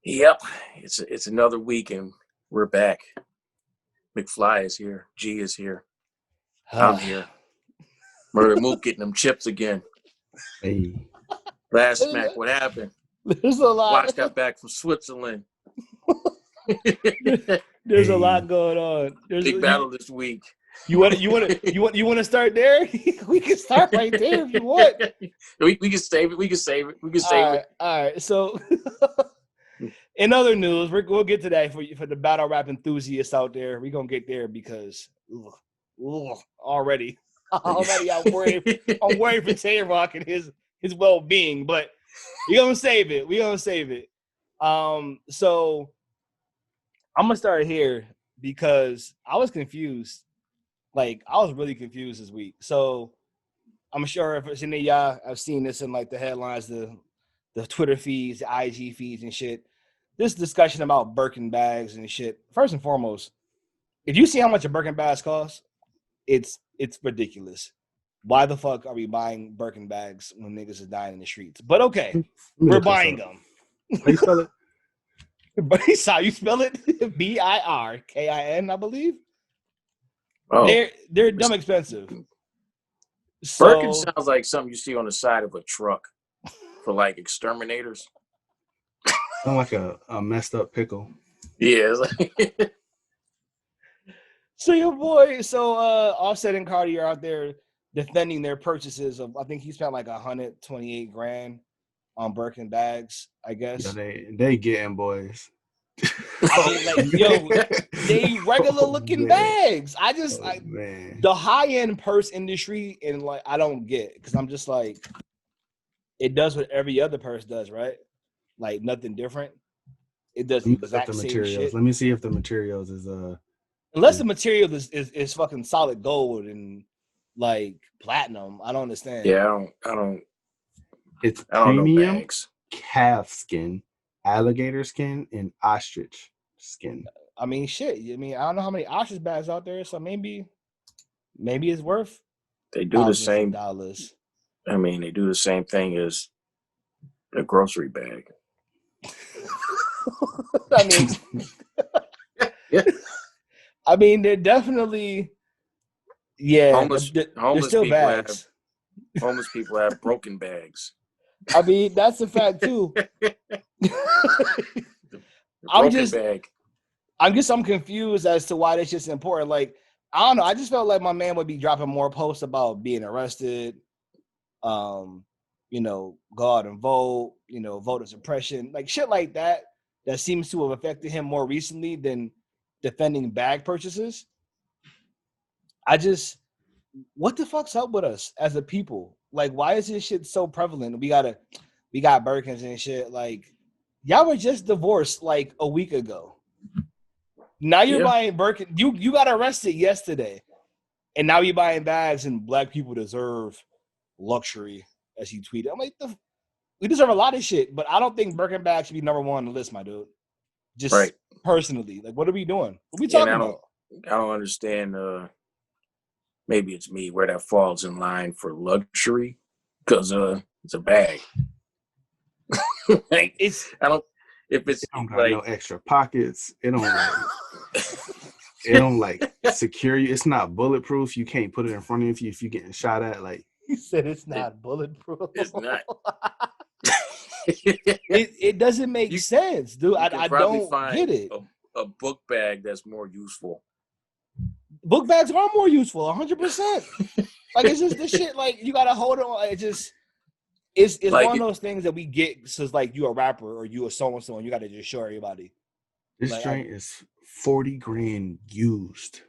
Yep, it's another week and we're back. McFly is here. G is here. I'm here. Murda Mook getting them chips again. Hey. Last smack, what happened? There's a lot. Watch got back from Switzerland. There's a lot going on. Big battle this week. You want to start there? We can start right there if you want. We can save it. We can save it. All right. So, in other news, we'll get to that for the battle rap enthusiasts out there. We're gonna get there because already I'm worried. I'm worried for Tay-Rock and his well-being, but we're gonna save it. So I'm gonna start here because I was confused. Like, I was really confused this week. So I'm sure if any of y'all have seen this in like the headlines, the Twitter feeds, the IG feeds and shit. This discussion about Birkin bags and shit. First and foremost, if you see how much a Birkin bags cost, it's ridiculous. Why the fuck are we buying Birkin bags when niggas are dying in the streets? But okay, we're buying them. How you spell it? But how you spell it? BIRKIN, I believe. Oh, they're dumb expensive. Birkin sounds like something you see on the side of a truck for like exterminators. Sound like a messed up pickle. Yeah. So your boy, Offset and Cardi are out there defending their purchases of. I think he spent like $128,000 on Birkin bags. I guess. Yeah, they getting boys. I mean, like, yo, they regular looking bags. I just the high end purse industry, and like I don't get because I'm just like, it does what every other purse does, right? Like nothing different. It does the exact same shit. Let me see if the materials is unless the material is fucking solid gold and like platinum. I don't understand. Yeah, I don't. It's premium premium calf skin, alligator skin, and ostrich skin. I mean, shit. I mean, I don't know how many ostrich bags out there, so maybe it's worth. They do the same dollars. I mean, they do the same thing as a grocery bag. I mean, they're definitely, Homeless they're still people bags. Homeless people have broken bags. I mean, that's a fact too. I'm confused as to why this shit's important. Like, I don't know. I just felt like my man would be dropping more posts about being arrested. Go out and vote. Voter suppression, like shit like that. That seems to have affected him more recently than defending bag purchases. What the fuck's up with us as a people? Like, why is this shit so prevalent? We got Birkins and shit. Like, y'all were just divorced like a week ago. Now you're buying Birkin. You got arrested yesterday, and now you're buying bags. And black people deserve luxury, as he tweeted. I'm like, we deserve a lot of shit, but I don't think Birkin bags should be number one on the list, my dude. Just personally, like, what are we doing? What are we talking about? I don't understand. Maybe it's me where that falls in line for luxury because it's a bag. Like, it don't got no extra pockets. It don't like secure you. It's not bulletproof. You can't put it in front of you if you're getting shot at. Like, he said, it's not bulletproof. It's not. It doesn't make sense, dude. I don't get it. A book bag that's more useful. Book bags are more useful, 100%. Like, it's just this shit. Like, you gotta hold on. It's like, one of those things that we get. So it's like you a rapper or you a so and so, and you gotta just show everybody. This joint is $40,000 used.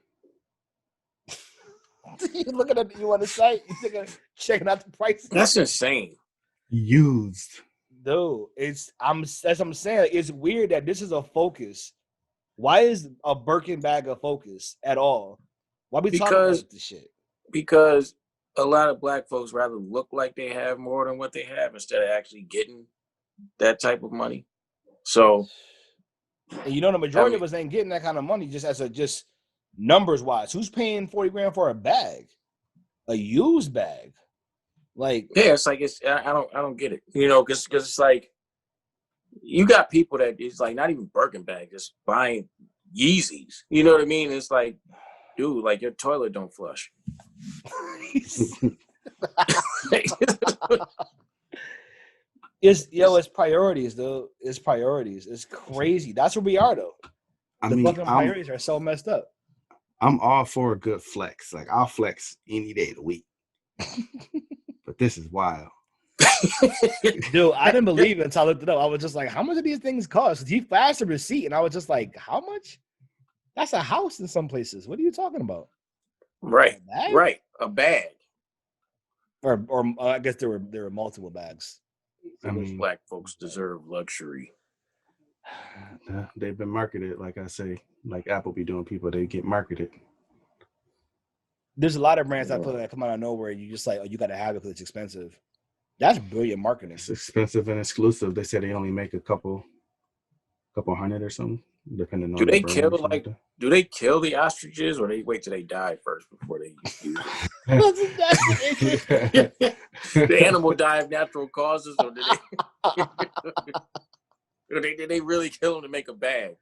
You looking at you on the site? You checking out the prices? That's insane. Used. Dude, as I'm saying, it's weird that this is a focus. Why is a Birkin bag a focus at all? Why we talking about this shit? Because a lot of black folks rather look like they have more than what they have instead of actually getting that type of money. So, and the majority of us ain't getting that kind of money just numbers wise. Who's paying $40,000 for a bag? A used bag? Like, yeah, it's like I don't get it. Because it's like you got people that is like not even Birkin bag, just buying Yeezys. You know what I mean? It's like, dude, like your toilet don't flush. It's priorities, though. It's priorities. It's crazy. That's where we are, though. The fucking priorities are so messed up. I'm all for a good flex. Like I'll flex any day of the week. But this is wild. Dude, I didn't believe it until I looked it up. I was just like, how much do these things cost? He flashed a receipt, and I was just like, how much? That's a house in some places. What are you talking about? Right, right. A bag. Or I guess there were multiple bags. I mean, black folks deserve luxury. They've been marketed, like I say, like Apple be doing. People they get marketed. There's a lot of brands I feel like come out of nowhere. You just like, oh, you got to have it because it's expensive. That's brilliant marketing. It's expensive and exclusive. They say they only make a couple hundred or something, depending on. Do they kill do they kill the ostriches, or they wait till they die first before they use it? The animal die of natural causes, or did they really kill them to make a bag?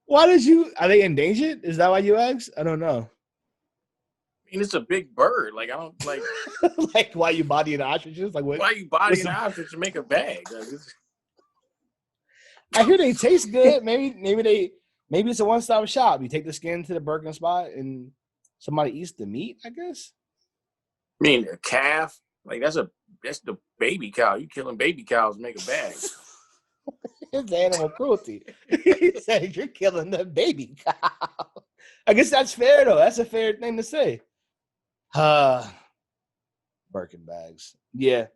Why are they endangered? Is that why you asked? I don't know. I mean, it's a big bird. Like, I don't like. Like, why you bodying ostriches? Like, what? Why you bodying an ostrich to make a bag? Like, I hear they taste good. Maybe it's a one-stop shop. You take the skin to the Birkin spot, and somebody eats the meat. I guess. I mean, a calf. Like that's the baby cow. You killing baby cows to make a bag. It's animal cruelty. He said you're killing the baby cow. I guess that's fair though. That's a fair thing to say. Birkin bags. Yeah.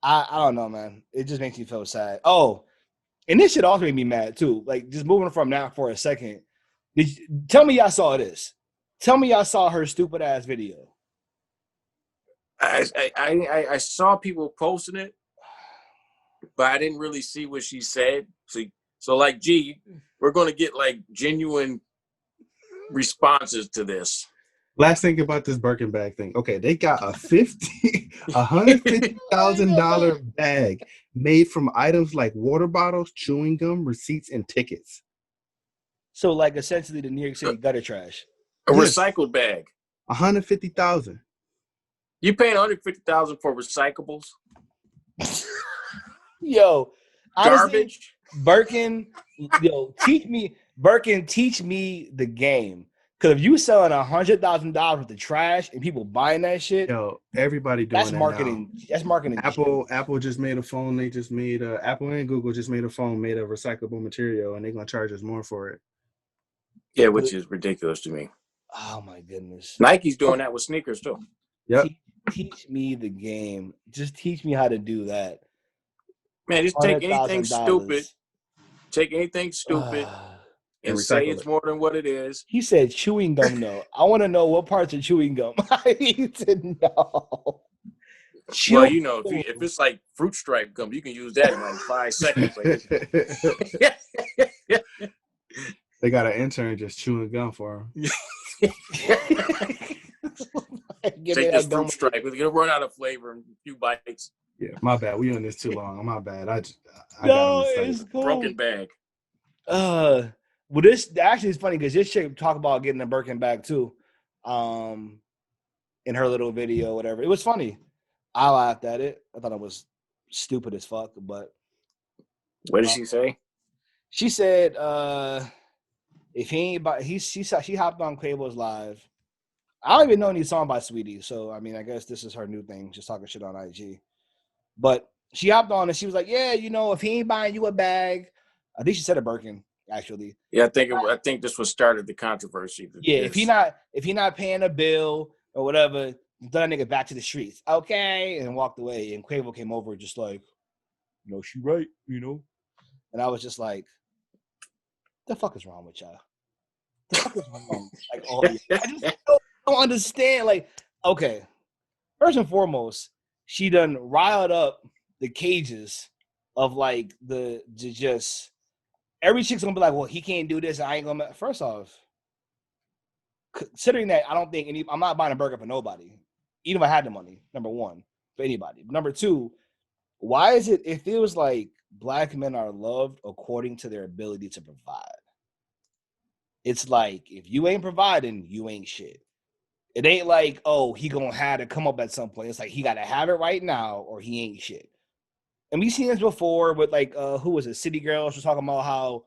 I don't know, man. It just makes me feel sad. Oh, and this shit also made me mad too. Like, just moving from that for a second. Tell me y'all saw this. Tell me y'all saw her stupid ass video. I saw people posting it, but I didn't really see what she said. So like, G, we're gonna get like genuine responses to this. Last thing about this Birkin bag thing. Okay, they got $150,000 bag made from items like water bottles, chewing gum, receipts, and tickets. So, like, essentially the New York City gutter trash. A recycled bag. $150,000. You paying $150,000 for recyclables? Yo, garbage. Honestly, Birkin, teach me the game. Because if you selling $100,000 worth of trash and people buying that shit, yo, everybody doing that's marketing. Now. That's marketing. Apple just made a phone. They just made Apple and Google just made a phone made of recyclable material, and they're gonna charge us more for it. Yeah, which is ridiculous to me. Oh my goodness. Nike's doing that with sneakers too. Yep. Teach me the game. Just teach me how to do that. Man, just take anything stupid. Take anything stupid. And say it's more than what it is. He said chewing gum, though. I want to know what parts of chewing gum. I need to know. Well, you know, if it's like fruit stripe gum, you can use that in like 5 seconds. They got an intern just chewing gum for him. Take this fruit stripe. We're gonna run out of flavor in a few bites. Yeah, my bad. We on this too long. My bad. I it's cool. Broken bag. Well, this actually is funny because this chick talked about getting a Birkin bag too, in her little video, whatever. It was funny. I laughed at it. I thought it was stupid as fuck. But what did she say? She said, "If he ain't by she hopped on Quavo's live. I don't even know any song by Saweetie, so I mean, I guess this is her new thing, just talking shit on IG. But she hopped on and she was like, "Yeah, you know, if he ain't buying you a bag," I think she said a Birkin. Actually, yeah, I think this was started the controversy. Yeah, if he not paying a bill or whatever, that nigga back to the streets, okay, and walked away. And Quavo came over just like, you know, she right, you know. And I was just like, the fuck is wrong with y'all? The fuck is wrong? Like, all I just don't understand. Like, okay, first and foremost, she done riled up the cages of like the just. Every chick's gonna be like, well, he can't do this. I ain't gonna. First off, considering that I don't think I'm not buying a burger for nobody, even if I had the money. Number one, for anybody. Number two, why is it? It feels like Black men are loved according to their ability to provide. It's like, if you ain't providing, you ain't shit. It ain't like, oh, he gonna have to come up at some point. It's like, he gotta have it right now or he ain't shit. And we've seen this before with like, who was it? City Girls was talking about how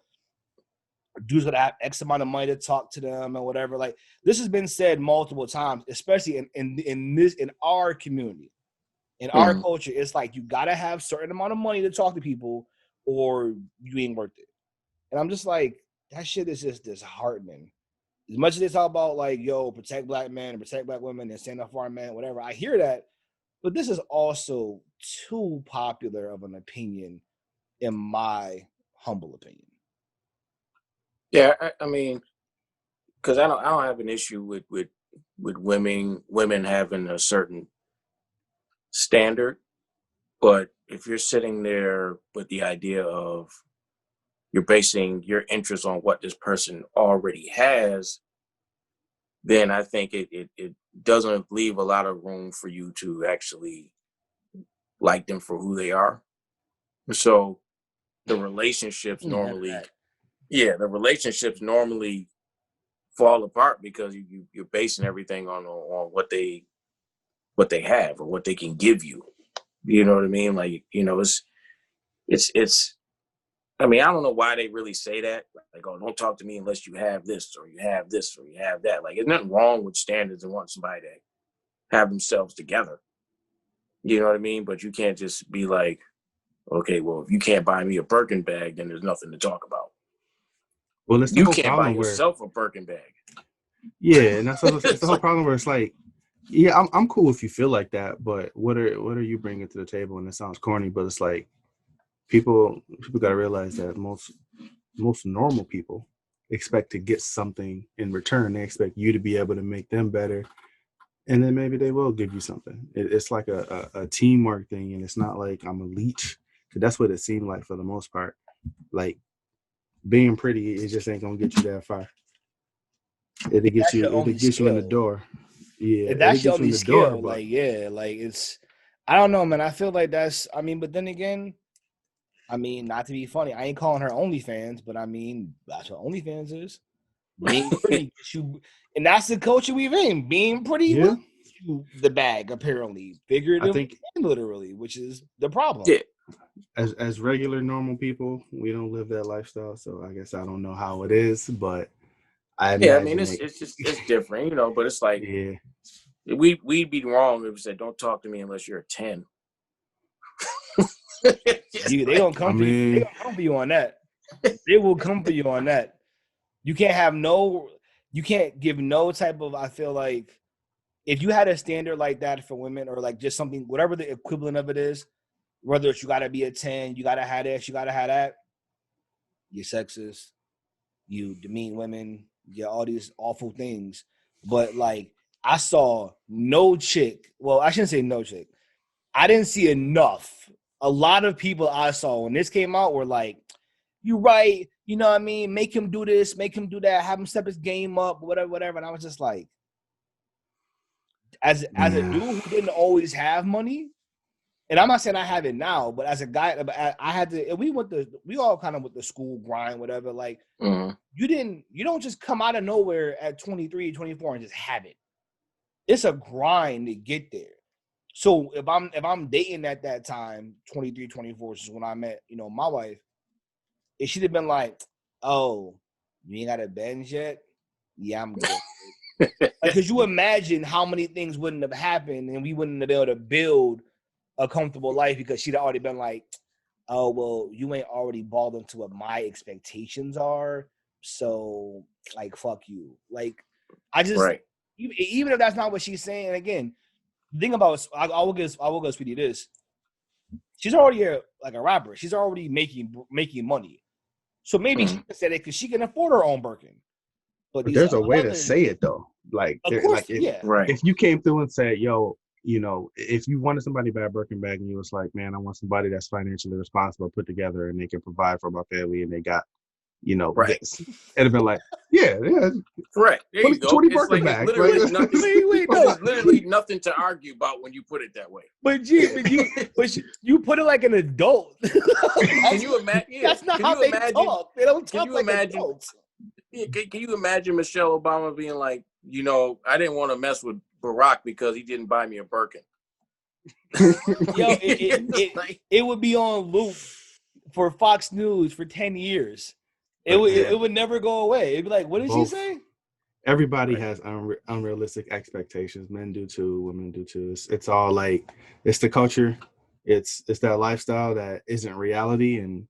dudes gotta have X amount of money to talk to them and whatever. Like, this has been said multiple times, especially in our community. In our culture, it's like, you gotta have certain amount of money to talk to people or you ain't worth it. And I'm just like, that shit is just disheartening. As much as they talk about like, yo, protect black men and protect black women and stand up for our men, whatever, I hear that. But this is also too popular of an opinion, in my humble opinion. Yeah, I mean, because I don't have an issue with women having a certain standard, but if you're sitting there with the idea of you're basing your interest on what this person already has, then I think it doesn't leave a lot of room for you to actually like them for who they are. So the relationships normally, the relationships normally fall apart because you're basing everything on what they have or what they can give you. You know what I mean? Like, it's I mean, I don't know why they really say that. Like, oh, don't talk to me unless you have this or you have this or you have that. Like, there's nothing wrong with standards and wanting somebody to have themselves together. You know what I mean? But you can't just be like, okay, well, if you can't buy me a Birkin bag, then there's nothing to talk about. Well, it's the You whole can't buy problem where, yourself a Birkin bag. yeah, and that's it's It's the whole like, problem where it's like, yeah, I'm cool if you feel like that, but what are you bringing to the table? And it sounds corny, but it's like people got to realize that most normal people expect to get something in return. They expect you to be able to make them better, and then maybe they will give you something. It's like a teamwork thing, and it's not like I'm a leech. 'Cause that's what it seemed like for the most part. Like, being pretty, it just ain't gonna get you that far. It'll get That's you. your It'll only get you in the skill. door. Yeah, If it'll that's your get you in only the door. skill, But like, yeah, like, it's, I don't know, man. I feel like that's, I mean, but then again, I mean, not to be funny, I ain't calling her OnlyFans, but I mean, that's what OnlyFans is. Being pretty gets you, and that's the culture we've in. Being pretty yeah, will get you the bag, apparently, I figuratively think and literally, which is the problem. yeah, as regular normal people, we don't live that lifestyle. So I guess I don't know how it is, but I yeah. I mean, imagine it's it. it's just it's different, But it's like Yeah, we'd be wrong if we said, "Don't talk to me unless you're a 10." They gonna I come for you. They mean, gonna come for you on that. They will come for you on that. You can't have no. You can't give no type of. I feel like if you had a standard like that for women, or like just something, whatever the equivalent of it is, whether it's you gotta be a 10, you gotta have this, you gotta have that, you're sexist, you demean women, you all these awful things. But like, I saw no chick. Well, I shouldn't say no chick. I didn't see enough. A lot of people I saw when this came out were like, "You right, you know what I mean? Make him do this, make him do that, have him step his game up, whatever, whatever." And I was just like, as a dude who didn't always have money, and I'm not saying I have it now, but as a guy, I had to. We all kind of with the school grind, whatever. Like, you don't just come out of nowhere at 23, 24 and just have it. It's a grind to get there. So if I'm dating at that time, 23, 24, which is when I met, my wife, it should have been like, oh, you ain't got a Benz yet? Yeah, I'm good. Like, could you imagine how many things wouldn't have happened and we wouldn't have been able to build a comfortable life because she'd already been like, oh, well, you ain't already balled into what my expectations are. So, like, fuck you. Like, I just, Right. even if that's not what she's saying, again, the thing about, I will give Sweetie this. She's already a rapper. She's already making money. So maybe she said it because she can afford her own Birkin. But but these there's a way to other, say it though. Like, of course, yeah. Right. if you came through and said, "Yo, if you wanted somebody to buy a Birkin bag and you was like, man, I want somebody that's financially responsible, put together, and they can provide for my family, and they got Right. this. It'd have been like, yeah, Correct. There 20, you go. 20 It's Birkin like it's bags. literally Like, nothing. Wait, no. There's literally nothing to argue about when you put it that way. But you put it like an adult. Can you imagine? Yeah. That's not Can how you they imagine? talk. They don't Can talk you like imagine? adults. Yeah, can you imagine Michelle Obama being like, I didn't want to mess with Barack because he didn't buy me a Birkin. Yo, It's like- it would be on loop for Fox News for 10 years. Yeah. It would never go away. It'd be like, what did she Both. say? Everybody Right. has unrealistic expectations. Men do too. Women do too. It's all like, it's the culture. It's that lifestyle that isn't reality, and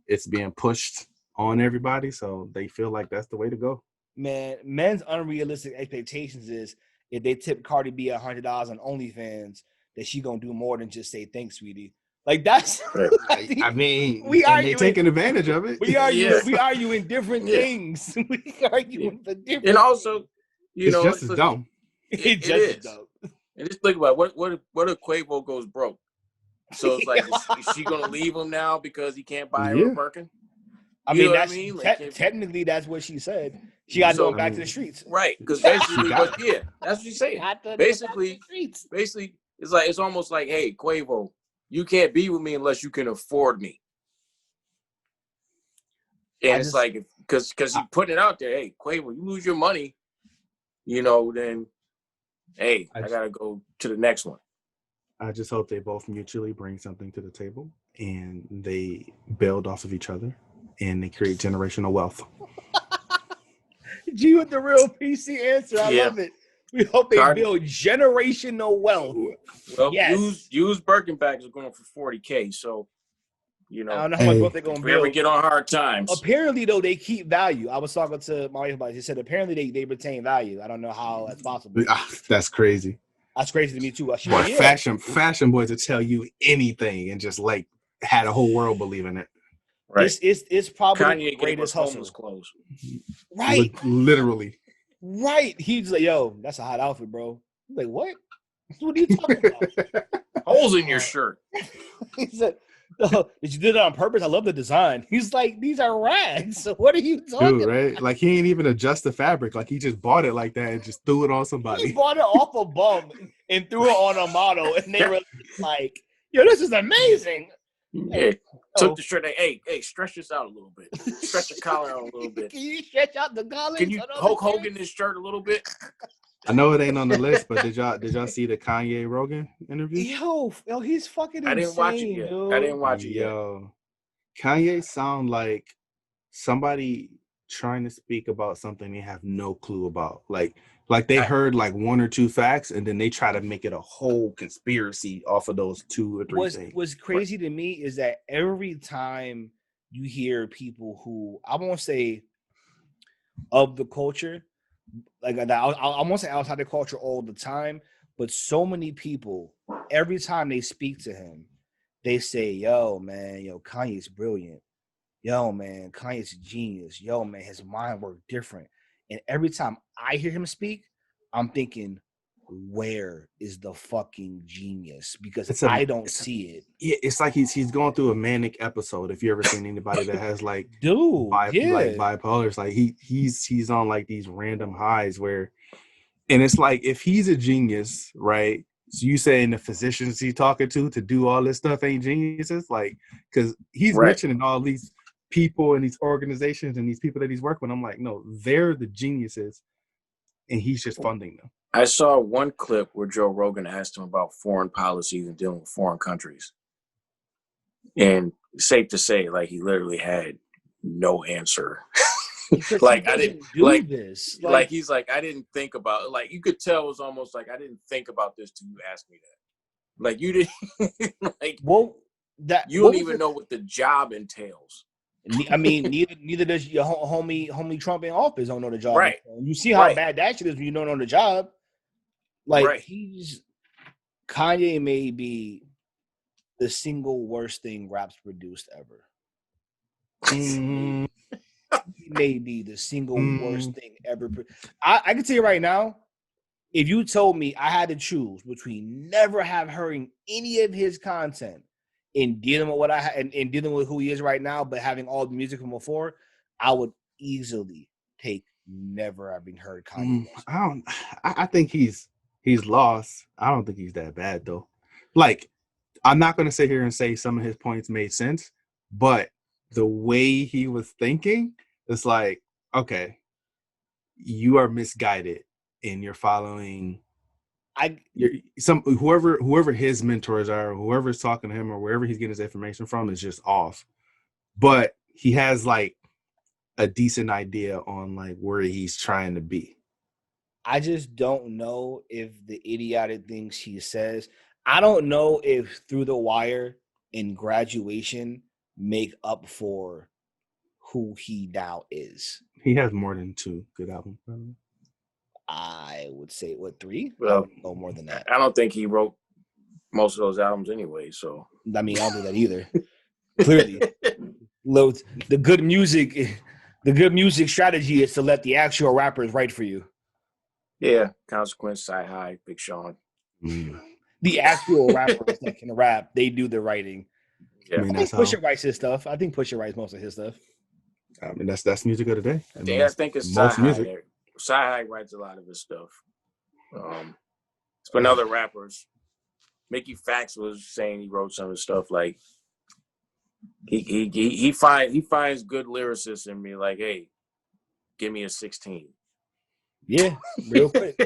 it's being pushed on everybody. So they feel like that's the way to go. Man, men's unrealistic expectations is if they tip Cardi B $100 on OnlyFans, that she gonna do more than just say thanks, sweetie. Like that's. Right. I mean, we and are they taking advantage of it. We argue. Yeah. We argue in different things. We arguing for different. And also, it's just as dumb. It just is. as dumb. And just think about what if Quavo goes broke? So it's like, is she gonna leave him now because he can't buy her a Birkin? I You mean, know what that's I mean? Like, technically that's what she said. She got to go back to the streets. Right, because basically, got that's what she's saying. Basically, it's almost like, hey, Quavo, you can't be with me unless you can afford me. And it's like, because he's putting it out there, hey, Quavo, you lose your money, then, hey, I gotta go to the next one. I just hope they both mutually bring something to the table and they build off of each other and they create generational wealth. G with the real PC answer. I love it. We hope they build generational wealth. Well, yes. used Birkin bags are going for $40K, so I don't know how much wealth they're going to build. If we ever get on hard times. Apparently, though, they keep value. I was talking to my wife about it. She said apparently they retain value. I don't know how that's possible. That's crazy. That's crazy to me too. Boy, fashion boys will tell you anything and just like had a whole world believe in it. Right. It's probably Kanye the greatest hustle. Clothes. Right. Literally. Right. He's like, yo, that's a hot outfit, bro. I'm like, what? What are you talking about? Holes in your shirt. He said, oh, did you do that on purpose? I love the design. He's like, these are rags. So what are you talking about? Right? Like he ain't even adjust the fabric. Like he just bought it like that and just threw it on somebody. He bought it off a bum and threw it on a model. And they were like, yo, this is amazing. Yeah. Took the shirt. Hey, stretch this out a little bit. Stretch the collar out a little bit. Can you stretch out the collar? Can you Hulk Hogan this shirt a little bit? I know it ain't on the list, but did y'all see the Kanye Rogan interview? Yo, he's fucking insane. I didn't watch it yet. Dude. I didn't watch it yet. Yo, Kanye sound like somebody trying to speak about something they have no clue about. Like they heard like one or two facts and then they try to make it a whole conspiracy off of those two or three things. What's crazy to me is that every time you hear people who, I won't say of the culture, like I won't say outside the culture all the time, but so many people, every time they speak to him, they say, yo, man, Kanye's brilliant. Yo, man, Kanye's a genius. Yo, man, his mind worked different. And every time I hear him speak, I'm thinking, where is the fucking genius? Because I don't see it. Yeah, it's like he's going through a manic episode. If you ever seen anybody that has like like bipolar, it's like he's on like these random highs where, and it's like if he's a genius, right? So you saying the physicians he's talking to do all this stuff ain't geniuses? Like, because he's mentioning all these people and these organizations and these people that he's working with. I'm like, no, they're the geniuses, and he's just funding them. I saw one clip where Joe Rogan asked him about foreign policies and dealing with foreign countries. And safe to say, like, he literally had no answer. Like, I didn't do this. Like, he's like, I didn't think about it. Like, you could tell it was almost like, I didn't think about this till you asked me that. Like, you didn't, like, you don't even know what the job entails. I mean, neither does your homie Trump in office don't know the job. Right. You see how bad that shit is when you don't know the job. Like Kanye may be the single worst thing rap's produced ever. He may be the single worst thing ever. I can tell you right now, if you told me I had to choose between never have heard any of his content and dealing with what I and dealing with who he is right now, but having all the music from before, I would easily take never having heard Kanye. I think he's lost. I don't think he's that bad though. Like, I'm not gonna sit here and say some of his points made sense, but the way he was thinking, it's like, okay, you are misguided and you're following whoever his mentors are, or whoever's talking to him, or wherever he's getting his information from is just off. But he has like a decent idea on like where he's trying to be. I just don't know if the idiotic things he says, I don't know if Through the Wire and Graduation make up for who he now is. He has more than 2 good albums. I would say, what, 3? Well, I would go more than that. I don't think he wrote most of those albums anyway. So I mean, I don't do that either. Clearly, the good music strategy is to let the actual rappers write for you. Yeah, Consequence, Sci-Hi, Big Sean. The actual rappers that can rap, they do the writing. Yeah. I mean, I think Pusha writes his stuff. I think Pusha writes most of his stuff. I mean, that's music of the day. I mean, I think it's most Sci-Hi. music. Sci-Hi writes a lot of his stuff. It's been other rappers. Mickey Fax was saying he wrote some of his stuff. Like he finds good lyricists in me. Like, hey, give me a 16. Yeah, real quick.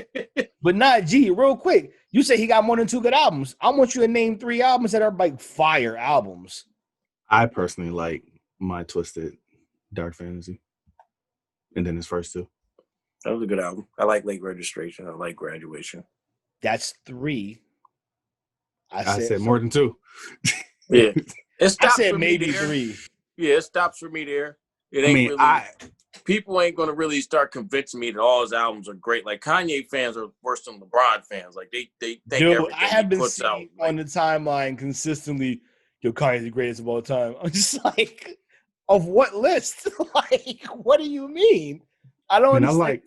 But not G, real quick. You say he got more than 2 good albums. I want you to name 3 albums that are like fire albums. I personally like My Twisted Dark Fantasy, and then his first 2. That was a good album. I like Late Registration. I like Graduation. That's 3. I said more than 2. Yeah, it I stops said for maybe me there. 3. Yeah, it stops for me there. It ain't people ain't gonna really start convincing me that all his albums are great. Like Kanye fans are worse than LeBron fans. Like they think everything I have he been puts out. seeing on the timeline consistently, yo, Kanye's the greatest of all time. I'm just like, of what list? Like, what do you mean? I don't understand.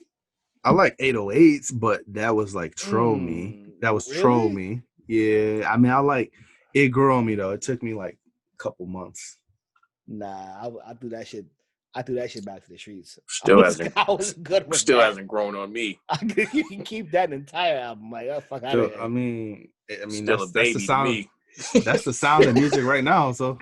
I like 808s, but that was like troll me. That was really? troll me. Yeah, I mean, I like it grew on me though. It took me like a couple months. Nah, I threw that shit. I threw that shit back to the streets. Still I was good with still that. hasn't grown on me. You can keep that entire album. Like, oh, fuck out So, of here. I mean, Still that's a baby the sound. to me. That's the sound of music right now. So,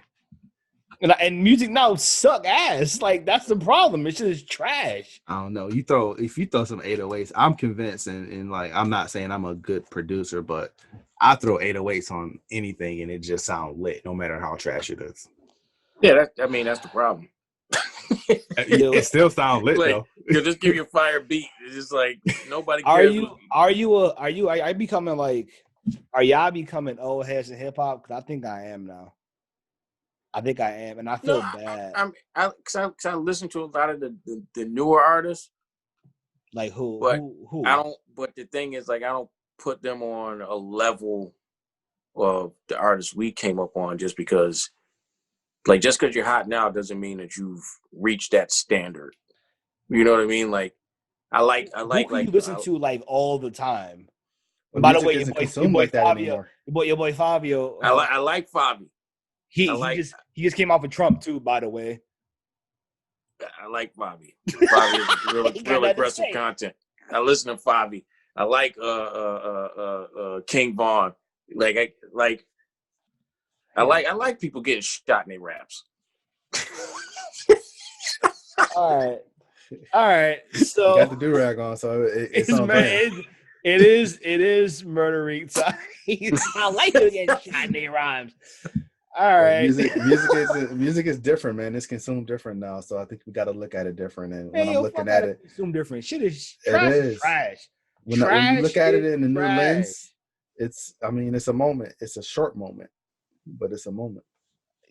and music now suck ass. Like, that's the problem. It's just trash. I don't know. If you throw some 808s, I'm convinced, and like I'm not saying I'm a good producer, but I throw 808s on anything and it just sounds lit, no matter how trash it is. Yeah, that's the problem. It still sounds lit like, though. You just give you a fire beat. It's just like nobody Are cares. you becoming like, are y'all becoming old heads in hip hop? Because I think I am now. I think I am, and I feel bad. Cause I listen to a lot of the newer artists. Like who? But who? I don't. But the thing is, like, I don't put them on a level of the artists we came up on just because. Like, just because you're hot now doesn't mean that you've reached that standard. You know what I mean? Like, I like you listen to like all the time. Well, by the way, your boy Fabio, your boy Fabio. I like Fabi. He just came off of Trump too. By the way, I like Fabi. Fabi is real aggressive content. I listen to Fabi. I like King Von. I like people getting shot in their raps. All right. So you got the do-rag on, so it's it is murdering time. I like to get shot in their rhymes. All right. Music is different, man. It's consumed different now, so I think we got to look at it different. And when I'm looking at it, consumed different. Shit is trash. It is Trash. When you look at it in a new lens, it's a moment. It's a short moment, but it's a moment.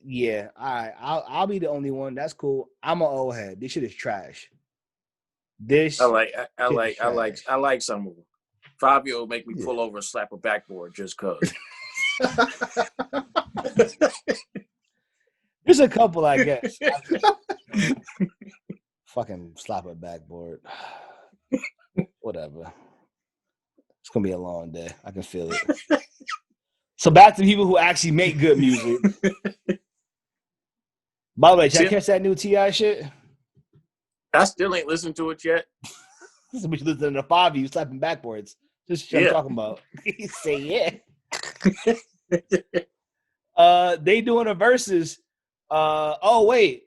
Yeah, all right. I'll be the only one. That's cool. I'm an old head. This shit is trash. I like some of them. Fabio make me pull over and slap a backboard just cause. There's a couple, I guess. Fucking slap a backboard. Whatever. It's gonna be a long day. I can feel it. So back to people who actually make good music. By the way, did I catch that new T.I shit? I still ain't listened to it yet. This is what you listen to 5 you slapping backboards. This is what I'm talking about. He say they doing a versus. Oh wait.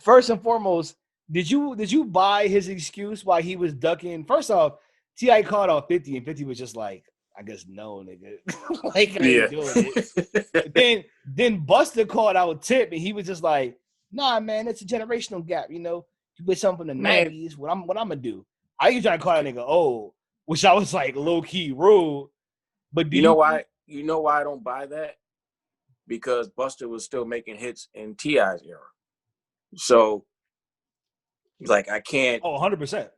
First and foremost, did you buy his excuse why he was ducking? First off, T.I called out 50, and 50 was just like, I guess no, nigga. Like I ain't doing it. Then Buster called out Tip, and he was just like, nah, man, it's a generational gap. You know, you put something from the 90s. What I'm gonna do? I used trying to call that nigga old, which I was like low key rude. But you know why? You know why I don't buy that? Because Buster was still making hits in T.I.'s era. So, like, I can't. 100%.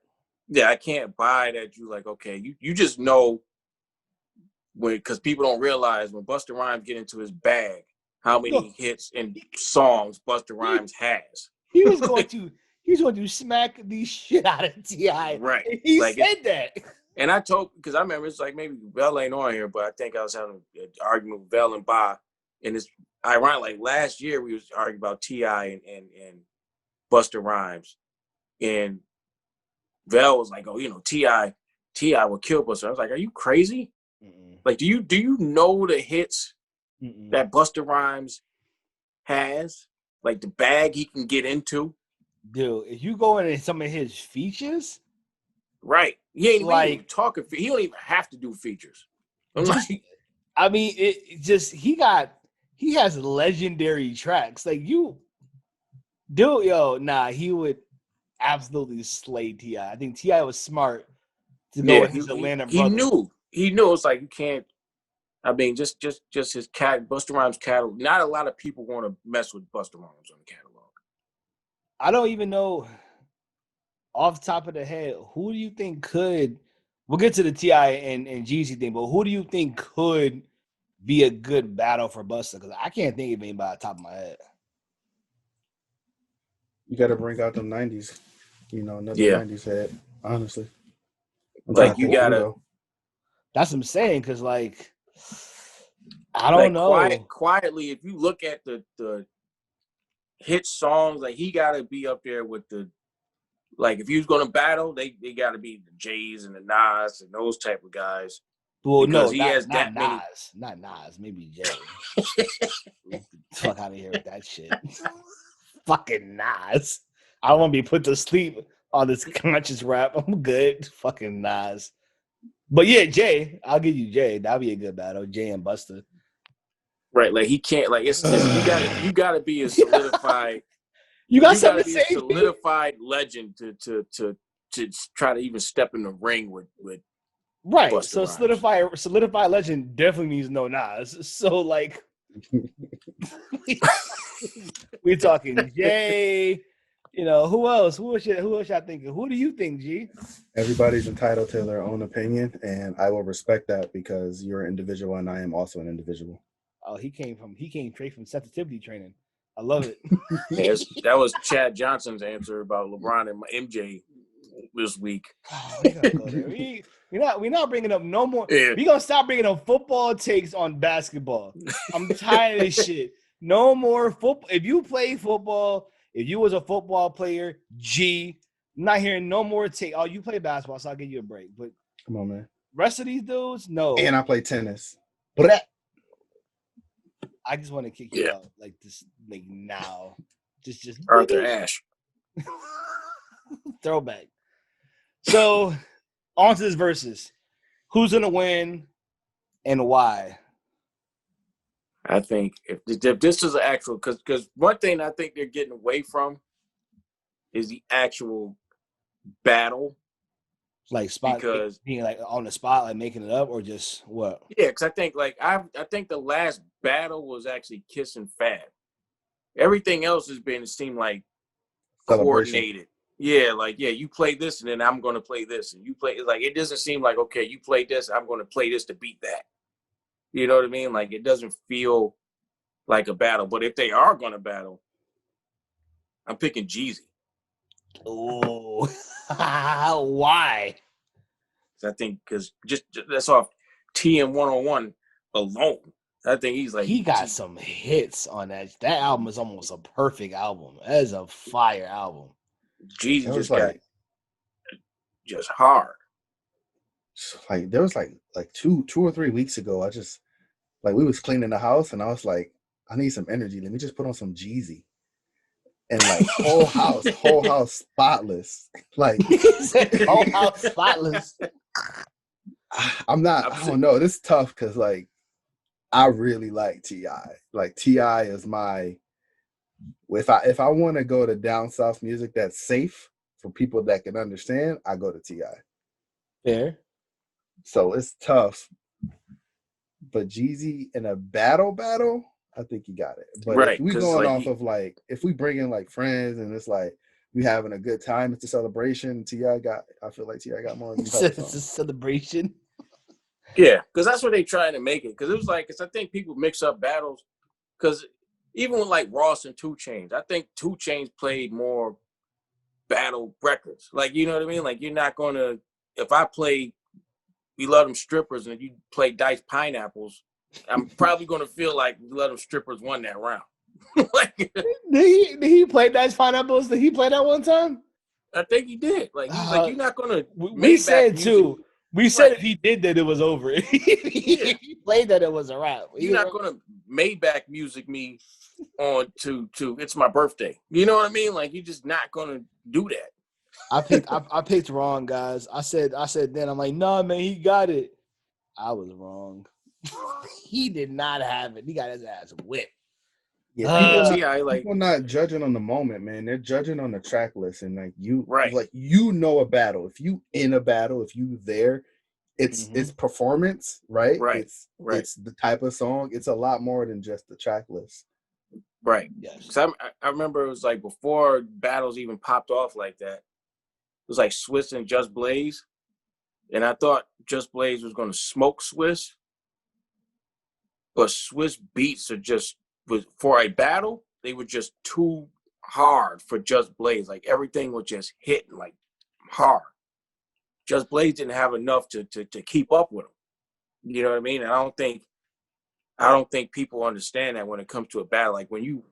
Yeah, I can't buy that. You like, okay, you just know because people don't realize when Busta Rhymes get into his bag, how many hits and songs Busta Rhymes has. He was going to smack the shit out of T.I. Right. He like said that. And I told, because I remember it's like maybe Vel ain't on here, but I think I was having an argument with Vel and Ba. And it's ironic, like last year we was arguing about T.I. and Busta Rhymes. And Vel was like, oh, you know, T.I. will kill Busta. I was like, are you crazy? Mm-mm. Like, do you know the hits that Busta Rhymes has? Like the bag he can get into? Dude, if you go into some of his features, right? He ain't even talking. He don't even have to do features. I mean, it just he has legendary tracks. Like you, dude, he would absolutely slay T.I. I think T.I. was smart to go with his Atlanta brother. He knew it's like you can't. I mean, just his Busta Rhymes catalog. Not a lot of people want to mess with Busta Rhymes on the catalog. I don't even know off the top of the head who do you think could. We'll get to the T.I and Jeezy thing, but who do you think could be a good battle for Busta? Because I can't think of anybody off the top of my head. You got to bring out them 90s. You know, another 90s head, honestly. Like you got to. That's what I'm saying, because like I don't know. Quietly, if you look at the hit songs, like he got to be up there with the. Like if he was going to battle, they got to be the Jays and the Nas and those type of guys. Well, because he has that many. Not Nas, maybe Jay. Fuck out of here with that shit. Fucking Nas. I don't want to be put to sleep on this conscious rap. I'm good. Fucking Nas. But yeah, Jay, I'll give you Jay. That'll be a good battle. Jay and Busta. Right, like he can't. Like it's you got to be a solidified. You got to be a solidified legend to try to even step in the ring with. Right. Busta Rhymes. Solidified legend definitely means no Nas. So like, we're talking Jay. You know, who else? Who else y'all thinking? Who do you think, G? Everybody's entitled to their own opinion, and I will respect that because you're an individual and I am also an individual. Oh, he came straight from sensitivity training. I love it. That was Chad Johnson's answer about LeBron and MJ this week. Oh, we gotta go there. We're not bringing up no more. Yeah. We're gonna stop bringing up football takes on basketball. I'm tired of this shit. No more football. If you play football, if you was a football player, I'm not hearing no more take. Oh, you play basketball, so I'll give you a break. But come on, man. Rest of these dudes, no. And I play tennis. But I just want to kick you out like this, like now. Just Arthur Ashe. Throwback. So on to this versus. Who's gonna win and why? I think if this is an actual, because one thing I think they're getting away from is the actual battle. Like spot being like on the spot, like making it up, or just what? Yeah, because I think I think the last battle was actually Kiss and Fab. Everything else has been, it seemed like coordinated. Yeah, like you play this and then I'm gonna play this, and you play. It's like it doesn't seem like okay, you play this, I'm gonna play this to beat that. You know what I mean? Like it doesn't feel like a battle. But if they are gonna battle, I'm picking Jeezy. Oh, why? I think because just that's off TM 101 alone. I think he's like he got some hits on that. That album is almost a perfect album. That is a fire album. Jeezy There was just got like just hard. there was like 2 or 3 weeks ago. I just like we was cleaning the house and I was like, I need some energy. Let me just put on some Jeezy. And like whole house spotless. Like whole house spotless. I don't know. This is tough because like I really like T.I. Like T.I is my if I want to go to down south music that's safe for people that can understand, I go to T.I. Fair. So it's tough. But Jeezy in a battle, I think he got it. But if Right, we 'cause, going like, off of like if we bring in like friends and it's like we having a good time, it's a celebration. I feel like T.I. got more of these type of It's a songs. celebration. yeah, because that's what they trying to make it. Because it was like, cause I think people mix up battles. Because even with like Ross and 2 Chainz, I think 2 Chainz played more battle records. Like, you know what I mean? Like, you're not gonna, if I play We Love Them Strippers and you play Diced Pineapples, I'm probably gonna feel like We Love Them Strippers won that round. Like, Did he play Dice Pineapples? Did he play that one time? I think he did. Like, he was like, you're not gonna We said music. too. We said Right. if he did that, it was over. If he played that, it was a wrap. You're not gonna Maybach music me on to It's My Birthday. You know what I mean? Like, you're just not gonna do that. I picked wrong, guys. I said then I'm like, nah, man, he got it. I was wrong. He did not have it. He got his ass whipped. Yeah, T.I. people not judging on the moment, man. They're judging on the track list, and like Right. like you know a battle. If you in a battle, if you there, it's performance, right? Right. It's the type of song. It's a lot more than just the track list. Right. Yes. Because I remember it was like before battles even popped off like that. It was like Swiss and Just Blaze, and I thought Just Blaze was going to smoke Swiss, but Swiss beats are just for a battle. They were just too hard for Just Blaze. Like everything was just hitting like hard. Just Blaze didn't have enough to keep up with him. You know what I mean? And I don't think people understand that when it comes to a battle. Like when you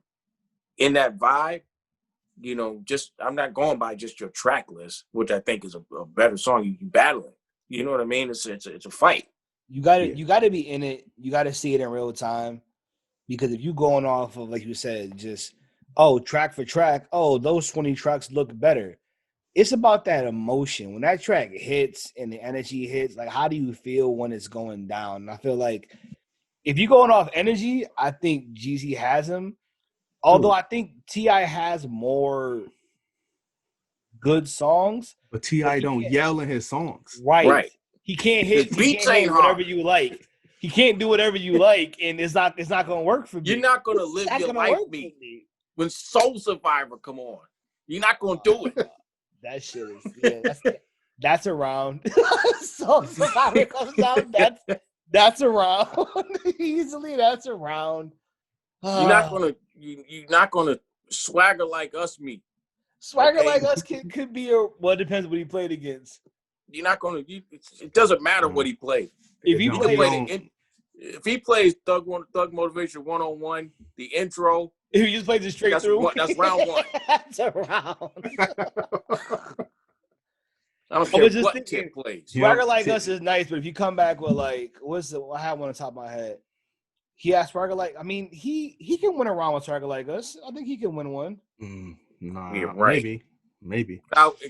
in that vibe, you know, just I'm not going by just your track list, which I think is a better song. You battling. You know what I mean? It's a fight. You gotta be in it. You gotta see it in real time. Because if you going off of, like you said, just track for track, those 20 tracks look better. It's about that emotion. When that track hits and the energy hits, like how do you feel when it's going down? And I feel like if you're going off energy, I think Jeezy has him. Although I think T.I has more good songs. But T.I don't yell in his songs. Right. He can't hit whatever hard. you like. He can't do whatever you like, and it's not gonna work for me. You're not gonna live your life me. When Soul Survivor come on. You're not gonna do it. That shit is that's around. Soul Survivor comes out. That's around. Easily that's around. You're not gonna swagger like us me. Swagger like us could be it depends what he played against. You're not gonna. It doesn't matter what he played. If he plays Thug Motivation 101, the intro. If he just plays it straight through, that's round one. That's a round. I don't care what Tip plays. Swagger like us is nice, but if you come back with like, I have one on top of my head. He has Swagger like. I mean, he can win a round with Swagger like us. I think he can win one. Nah, yeah, right. Maybe.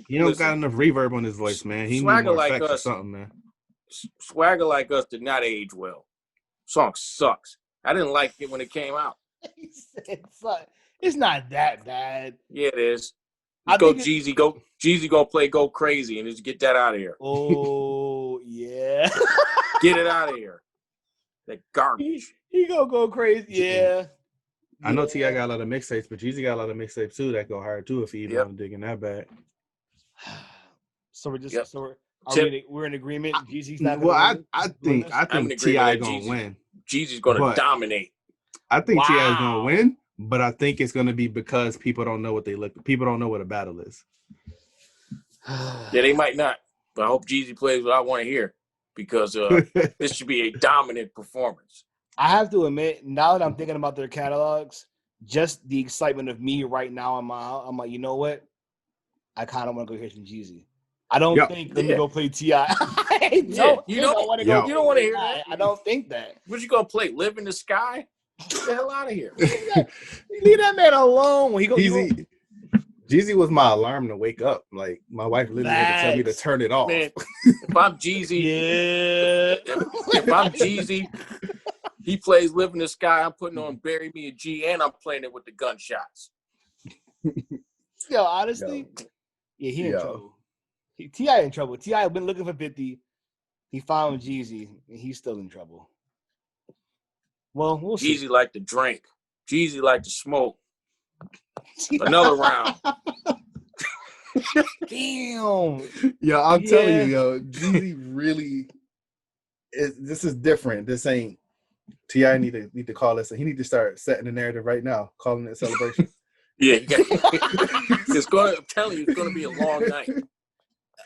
He don't got enough reverb on his voice, man. He needs more like effects or something, man. Swagger like us did not age well. Song sucks. I didn't like it when it came out. It's not that bad. Yeah, it is. Jeezy gonna play Go Crazy and just get that out of here. Oh yeah. Get it out of here. That garbage. He gonna go crazy. Yeah. I know T.I got a lot of mixtapes, but Jeezy got a lot of mixtapes too that go hard too if he even digging that bag. So we're just we're in agreement. Jeezy's not. Well, I think T.I gonna win. Jeezy's gonna dominate. I think T.I is gonna win, but I think it's gonna be because people don't know what people don't know what a battle is. Yeah, they might not. But I hope Jeezy plays what I want to hear because this should be a dominant performance. I have to admit, now that I'm thinking about their catalogs, just the excitement of me right now I'm like, you know what? I kind of want to go hear some Jeezy. I don't think let me Yeah. go play T.I. I Yeah, don't you think don't- I want to Yo. go. You don't want to hear T.I. that. I don't think that. What you gonna play? Live in the Sky? Get the hell out of here. Leave that man alone. When he go, Jeezy was my alarm to wake up. Like my wife literally had to tell me to Facts. turn it off. Man, if I'm Jeezy, yeah. if I'm Jeezy, he plays Live in the Sky. I'm putting on Bury Me a G, and I'm playing it with the gunshots. Yo, honestly, yeah, he in trouble. T.I. in trouble. T.I. been looking for 50. He found Jeezy, and he's still in trouble. Well, we'll see. Jeezy like to drink. Jeezy like to smoke. Another round. Damn. Yeah, I'm telling you, yo, Jeezy really this is different. This ain't T.I. need to call us, and he need to start setting the narrative right now, calling it a celebration. Yeah, I'm telling you, it's gonna be a long night.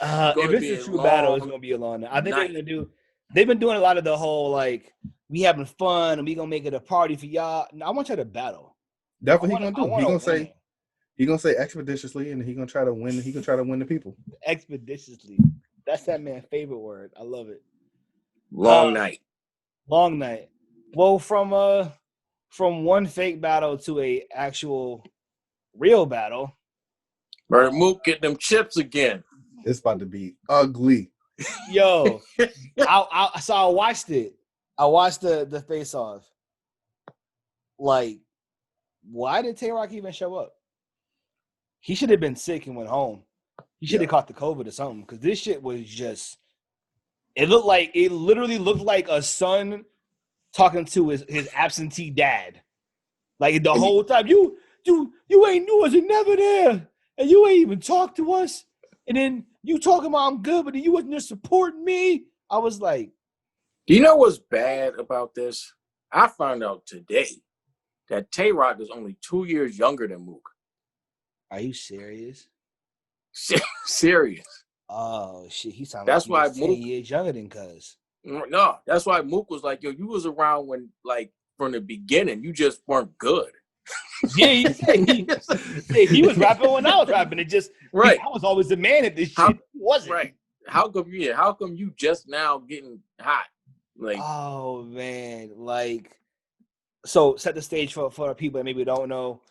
If it's a true battle, it's gonna be a long night. I think they're gonna do. They've been doing a lot of the whole like we having fun and we gonna make it a party for y'all. No, I want y'all to battle. That's what he's gonna do. He gonna say expeditiously, and he gonna try to win. He gonna try to win the people. Expeditiously. That's that man's favorite word. I love it. Long night. Long night. Well, from one fake battle to a actual real battle. Murda Mook getting them chips again. It's about to be ugly. Yo, I watched it. I watched the face off. Like, why did Tay-Rock even show up? He should have been sick and went home. He should have caught the COVID or something, because this shit was just. It literally looked like a son talking to his absentee dad. Like the whole time, you ain't knew us and never there, and you ain't even talked to us, and then you talking about I'm good, but then you wasn't just supporting me. I was like, you know what's bad about this? I found out today that Tay-Rock is only 2 years younger than Mook. Are you serious? Serious. Oh shit, he sounded That's like why 10 Mook years younger than Cuz. No, that's why Mook was like, yo, you was around when, like, from the beginning, you just weren't good. Yeah, he was rapping when I was rapping. It just right. I was always the man at this shit. Wasn't right? How come you just now getting hot? Like, oh man, like so set the stage for people that maybe don't know.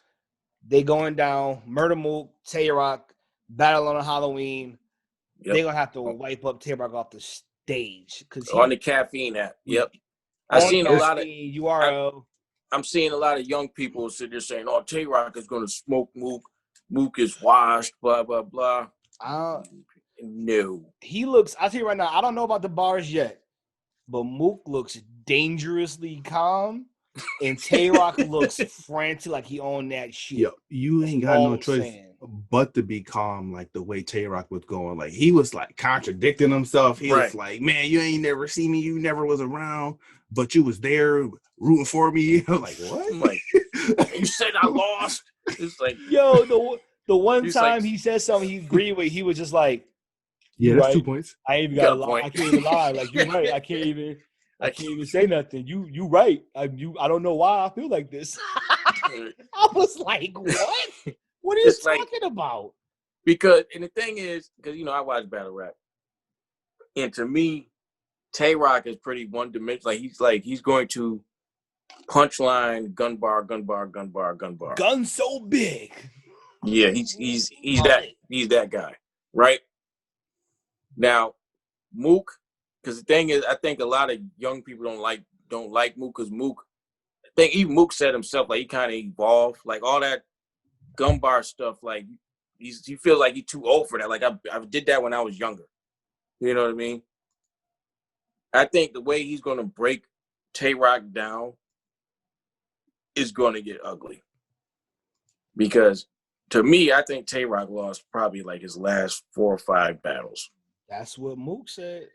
They going down, Murda Mook, Tay-Rock, battle on a Halloween. Yep. They're gonna have to wipe up Tay-Rock off the stage because on the caffeine app. Yep. I'm seeing a lot of young people sit there saying, "Oh, Tay-Rock is going to smoke Mook. Mook is washed. Blah blah blah." No. He looks. I'll tell you right now. I don't know about the bars yet, but Mook looks dangerously calm, and Tay-Rock looks frantic, like he owned that shit. Yo, you ain't got no choice but to be calm, like the way Tay-Rock was going. Like he was like contradicting himself. He was like, "Man, you ain't never seen me. You never was around, but you was there rooting for me." I'm like, what? I'm like, you said I lost. It's like, yo, the one time he said something he agreed with, he was just like, "Yeah, that's 2 points. I ain't even got a lie. I can't even lie. Like you're right. I can't even say nothing. You right. I don't know why I feel like this." I was like, what? What are you talking about? Because, and the thing is, because, I watch battle rap. And to me, Tay-Rock is pretty one-dimensional. He's going to punchline, gun bar. Gun so big. Yeah, he's that guy, right? Now, Mook, because the thing is, I think a lot of young people don't like Mook, because Mook, I think even Mook said himself, like, he kind of evolved, like all that gun bar stuff, like he feels like he's too old for that. Like I did that when I was younger. You know what I mean? I think the way he's gonna break Tay-Rock down is gonna get ugly. Because to me, I think Tay-Rock lost probably like his last 4 or 5 battles. That's what Mook said,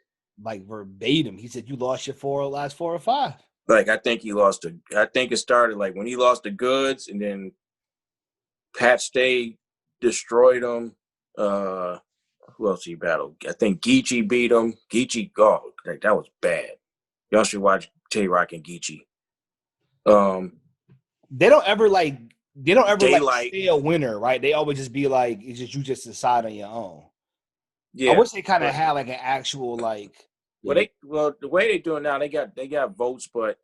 like verbatim. He said you lost your last 4 or 5. Like I think it started like when he lost the goods, and then Pat Stay destroyed him. Who else he battled? I think Geechee beat him. Geechee, that was bad. Y'all should watch Tay-Rock and Geechee. They don't ever like they don't ever like Daylight. say a winner, right? They always just be like, it's just you just decide on your own. Yeah, I wish they kind of but- had like an actual like. well, the way they do it now, they got votes, but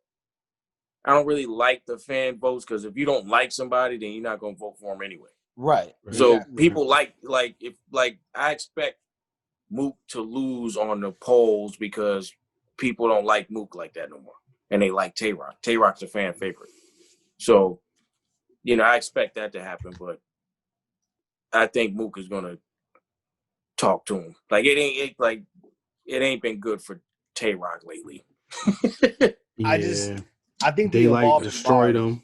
I don't really like the fan votes because if you don't like somebody, then you're not gonna vote for them anyway. Right. So Exactly. people like if I expect Mook to lose on the polls because people don't like Mook like that no more, and they like Tay-Rock. Tay-Rock's a fan favorite, so I expect that to happen. But I think Mook is gonna talk to him. Like it ain't been good for Tay-Rock lately. Yeah. I think the Daylight evolving destroyed bars- him.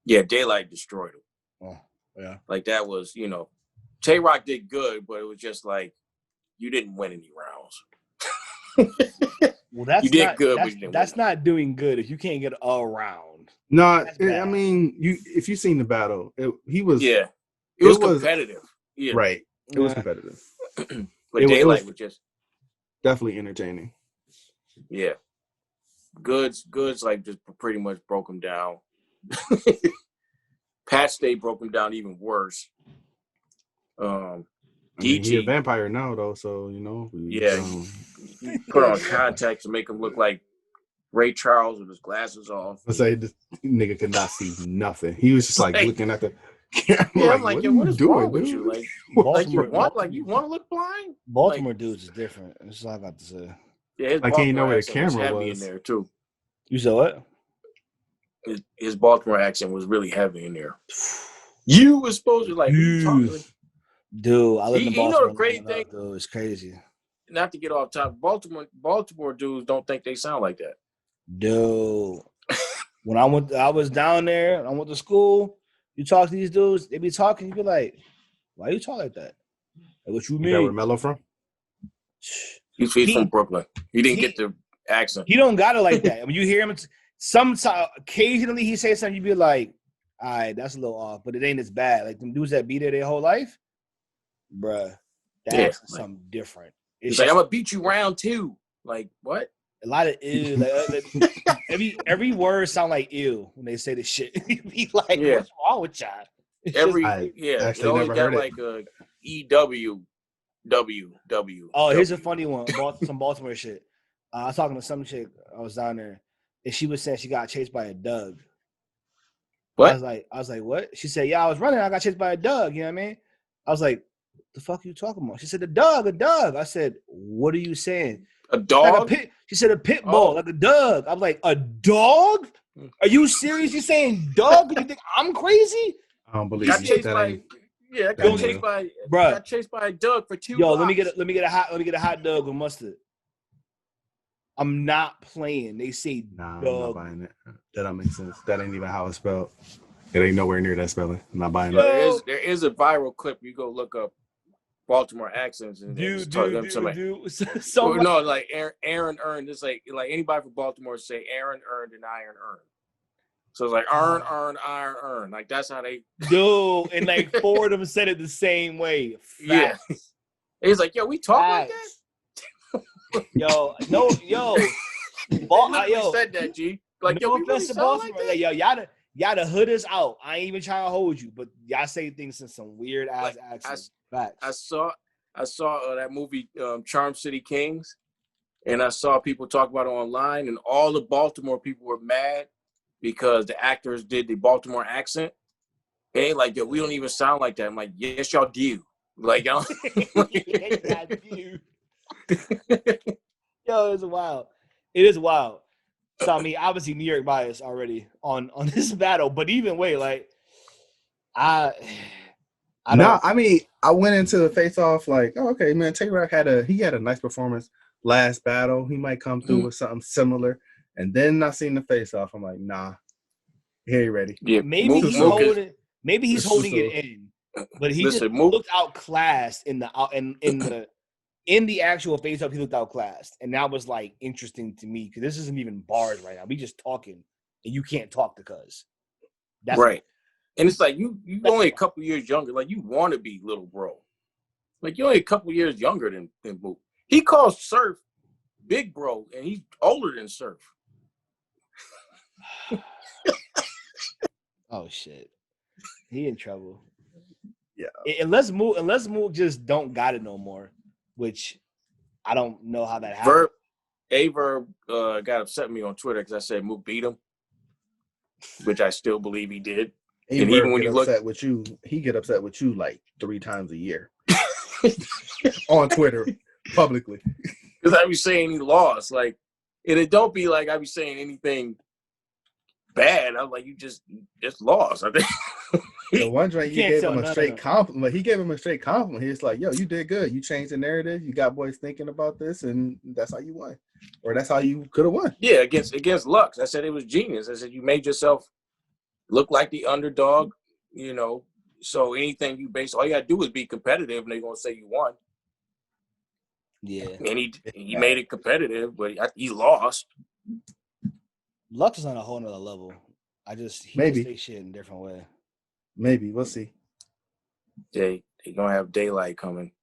Yeah, Daylight destroyed him. Oh, yeah. Like that was, Tay-Rock did good, but it was just like you didn't win any rounds. Well, that's You did not good, but that's, you didn't that's win. not doing good if you can't get a round. No, That's I bad. mean, if you seen the battle, he was Yeah, it was It was- competitive. Yeah, right. It was Yeah. competitive. but it Daylight was- was just Definitely entertaining. yeah. Goods like just pretty much broke him down. Pat Stay broke him down even worse. I mean, he a DT vampire now though, so Yeah. put on contacts to make him look like Ray Charles with his glasses off. I say this nigga could not see nothing. He was just like Like- looking at the camera. Yeah, I'm like, yo, what is wrong with dude? you? Like Baltimore, you want to look blind? Baltimore dudes is different. That's all I got to say. Yeah, his Like, he ain't know Baltimore where the accent was camera heavy was. in there too. You said what? His Baltimore accent was really heavy in there. You was supposed to like, what you talking like, Dude, I live in You know Baltimore. the great thing- Dude, it's crazy. not to get off top. Baltimore dudes don't think they sound like that. Dude, when I was down there. I went to school. You talk to these dudes, they be talking. You be like, "Why you talk like that? Like, what you Is that where mean?" Mello from? He's He- from Brooklyn. He didn't he- get the accent. He don't got it like that. When you hear him, sometimes occasionally he say something, you be like, "All right, that's a little off," but it ain't as bad. Like them dudes that be there their whole life, bruh. That's Yeah, like- something different. He's It's like, just I'm gonna beat you round 2. Like what? a lot of ew. Like, every word sound like ew when they say this shit. You be like, Yeah. what's wrong with y'all? It's Every I yeah, actually they only never got heard it. like a EW. Oh, here's a funny one. Some Baltimore shit. I was talking to some chick. I was down there, and she was saying she got chased by a Doug. What? I was like, what? She said, yeah, I was running. I got chased by a Doug. You know what I mean? I was like, the fuck are you talking about? She said, a Doug. I said, what are you saying? A Like a dog? pit. She said, a pit bull, Oh. like a Doug. I'm like, a dog? Are you serious? You saying dog? You think I'm crazy? I don't believe got you. chased That by ain't- yeah, that got chased ain't- by Bruh. got chased by a Doug for 2 Yo, blocks. let me get a hot dog with mustard. I'm not playing. They say Nah, I'm not dog. buying it. That don't make sense. That ain't even how it's spelled. It ain't nowhere near that spelling. I'm not buying Yo. it. There is a viral clip. You go look up Baltimore accents and just talk them somebody. So No, like Aaron earned. It's like anybody from Baltimore say Aaron earned and iron earned. So it's like earn, iron, earn. Like that's how they. dude, and like 4 of them said it the same way. Yeah. Facts. He's like, yo, we talk like that. Facts. Yo, yo, They Bal- literally yo, said that, G. Like, yo, no we really offense to sound like Baltimore. that? Yo, y'all the hood is out. I ain't even trying to hold you, but y'all say things in some weird ass Like, accents. I Facts. saw that movie Charm City Kings, and I saw people talk about it online, and all the Baltimore people were mad because the actors did the Baltimore accent. They ain't like, yo, we don't even sound like that. I'm like, yes, y'all do. Like, y'all. Yeah, dude. Yo, it's wild. It is wild. So I mean, obviously New York bias already on this battle, but even way, like I don't. No, I mean, I went into the face off like, oh, okay, man, Tay-Rock had a nice performance last battle. He might come through with something similar. And then I seen the face off. I'm like, nah, he ain't ready. Yeah, Maybe Mook- he's Mook is- holding. Maybe he's This holding is it in, but he Listen, just Mook- looked outclassed in the actual face off. He looked outclassed, and that was like interesting to me because this isn't even bars right now. We just talking, and you can't talk because that's right. And it's like you only a couple years younger. Like you want to be little bro. Like you're only a couple years younger than Mook. He calls Surf big bro, and he's older than Surf. Oh shit. He in trouble. Yeah. Unless Mook just don't got it no more, which I don't know how that happened. Verb got upset with me on Twitter because I said Mook beat him, which I still believe he did. And even when you look with you, he get upset with you like 3 times a year on Twitter publicly. Because I be saying he lost, like, and it don't be like I be saying anything bad. I'm like, you just lost. I think the one joint you gave him a straight compliment. He gave him a straight compliment. He's like, yo, you did good. You changed the narrative. You got boys thinking about this, and that's how you won. Or that's how you could have won. Yeah, against Lux. I said it was genius. I said you made yourself look like the underdog, you know. So anything you base, all you gotta do is be competitive, and they're gonna say you won. Yeah, and he made it competitive, but he lost. Lux is on a whole nother level. He maybe just say shit in a different way. Maybe we'll see. They gonna have daylight coming.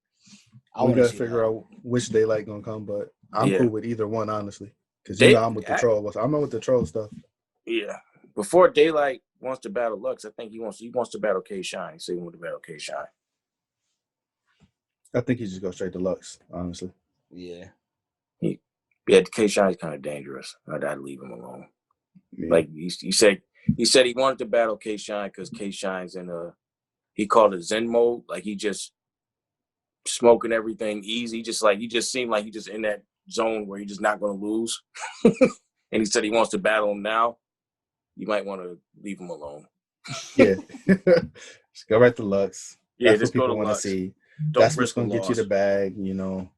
We gotta figure out which daylight gonna come, but I'm cool with either one, honestly, because I'm with the troll. I'm with the troll stuff. Yeah, before daylight wants to battle Lux, I think he wants to battle K Shine. So he wants to battle K Shine. I think he just goes straight to Lux, honestly. Yeah. K Shine's kind of dangerous. I'd leave him alone. Yeah. Like he said he wanted to battle K Shine because K Shine's in he called it Zen mode. Like he just smoking everything easy. He just seemed like he just in that zone where he's just not going to lose. And he said he wants to battle him now. You might want to leave him alone. Yeah. Just go right to Lux. Yeah, that's what people want to see. That's what's going to get you the bag, you know.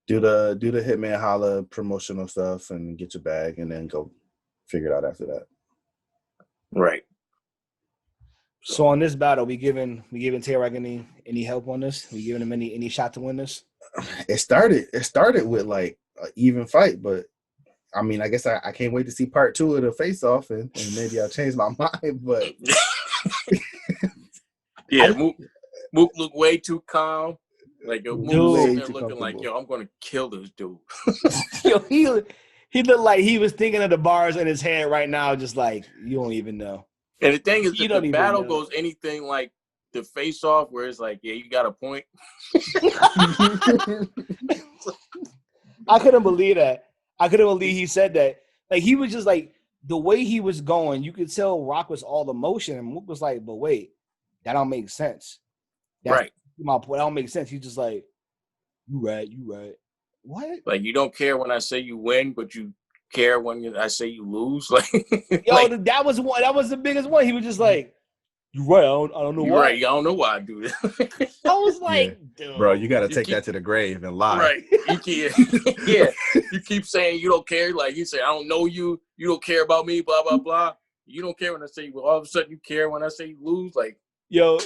Do the Hitman Holla promotional stuff and get your bag, and then go figure it out after that. Right. So on this battle, we giving T.I any help on this? We giving him any shot to win this? It started with like an even fight, but I mean, I guess I can't wait to see part 2 of the face off, and maybe I'll change my mind. But yeah, Mook looked way too calm. Like Mook sitting there looking like, yo, I'm gonna kill this dude. Yo, he looked like he was thinking of the bars in his head right now, just like you don't even know. And the thing is, if the battle goes anything like the face off, where it's like, yeah, you got a point. I couldn't believe that. I couldn't believe he said that. Like he was just like the way he was going, you could tell Rock was all emotion, and Mook was like, but wait, that don't make sense. Right. My point, that don't make sense. He's just like, you right. What? Like you don't care when I say you win, but you care when I say you lose. Like, yo, that was one. That was the biggest one. He was just like, "You right. I don't know why. Right. I don't know why I do this." I was like, dude, bro, you got to take that to the grave and lie. Right. You can't. Yeah. You keep saying you don't care. Like you say, I don't know you. You don't care about me. Blah blah blah. You don't care when I say. Well, all of a sudden you care when I say you lose. Like, yo.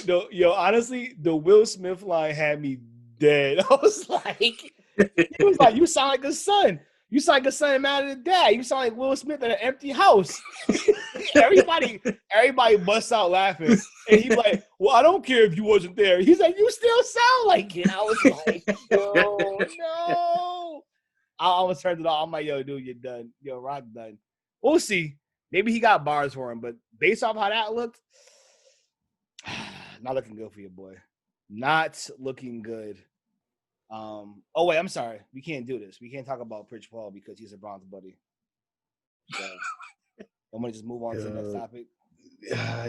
Honestly, the Will Smith line had me dead. I was like, he was like, you sound like a son. You sound like a son mad at a dad. You sound like Will Smith in an empty house. everybody busts out laughing. And he's like, well, I don't care if you wasn't there. He's like, you still sound like it. I was like, no. I almost turned it off. I'm like, yo, dude, you're done. Yo, Rock done. We'll see. Maybe he got bars for him. But based off how that looked, not looking good for you, boy. Not looking good. Oh wait, I'm sorry. We can't do this. We can't talk about Pritch Paul because he's a bronze buddy. So, I'm gonna just move on to the next topic.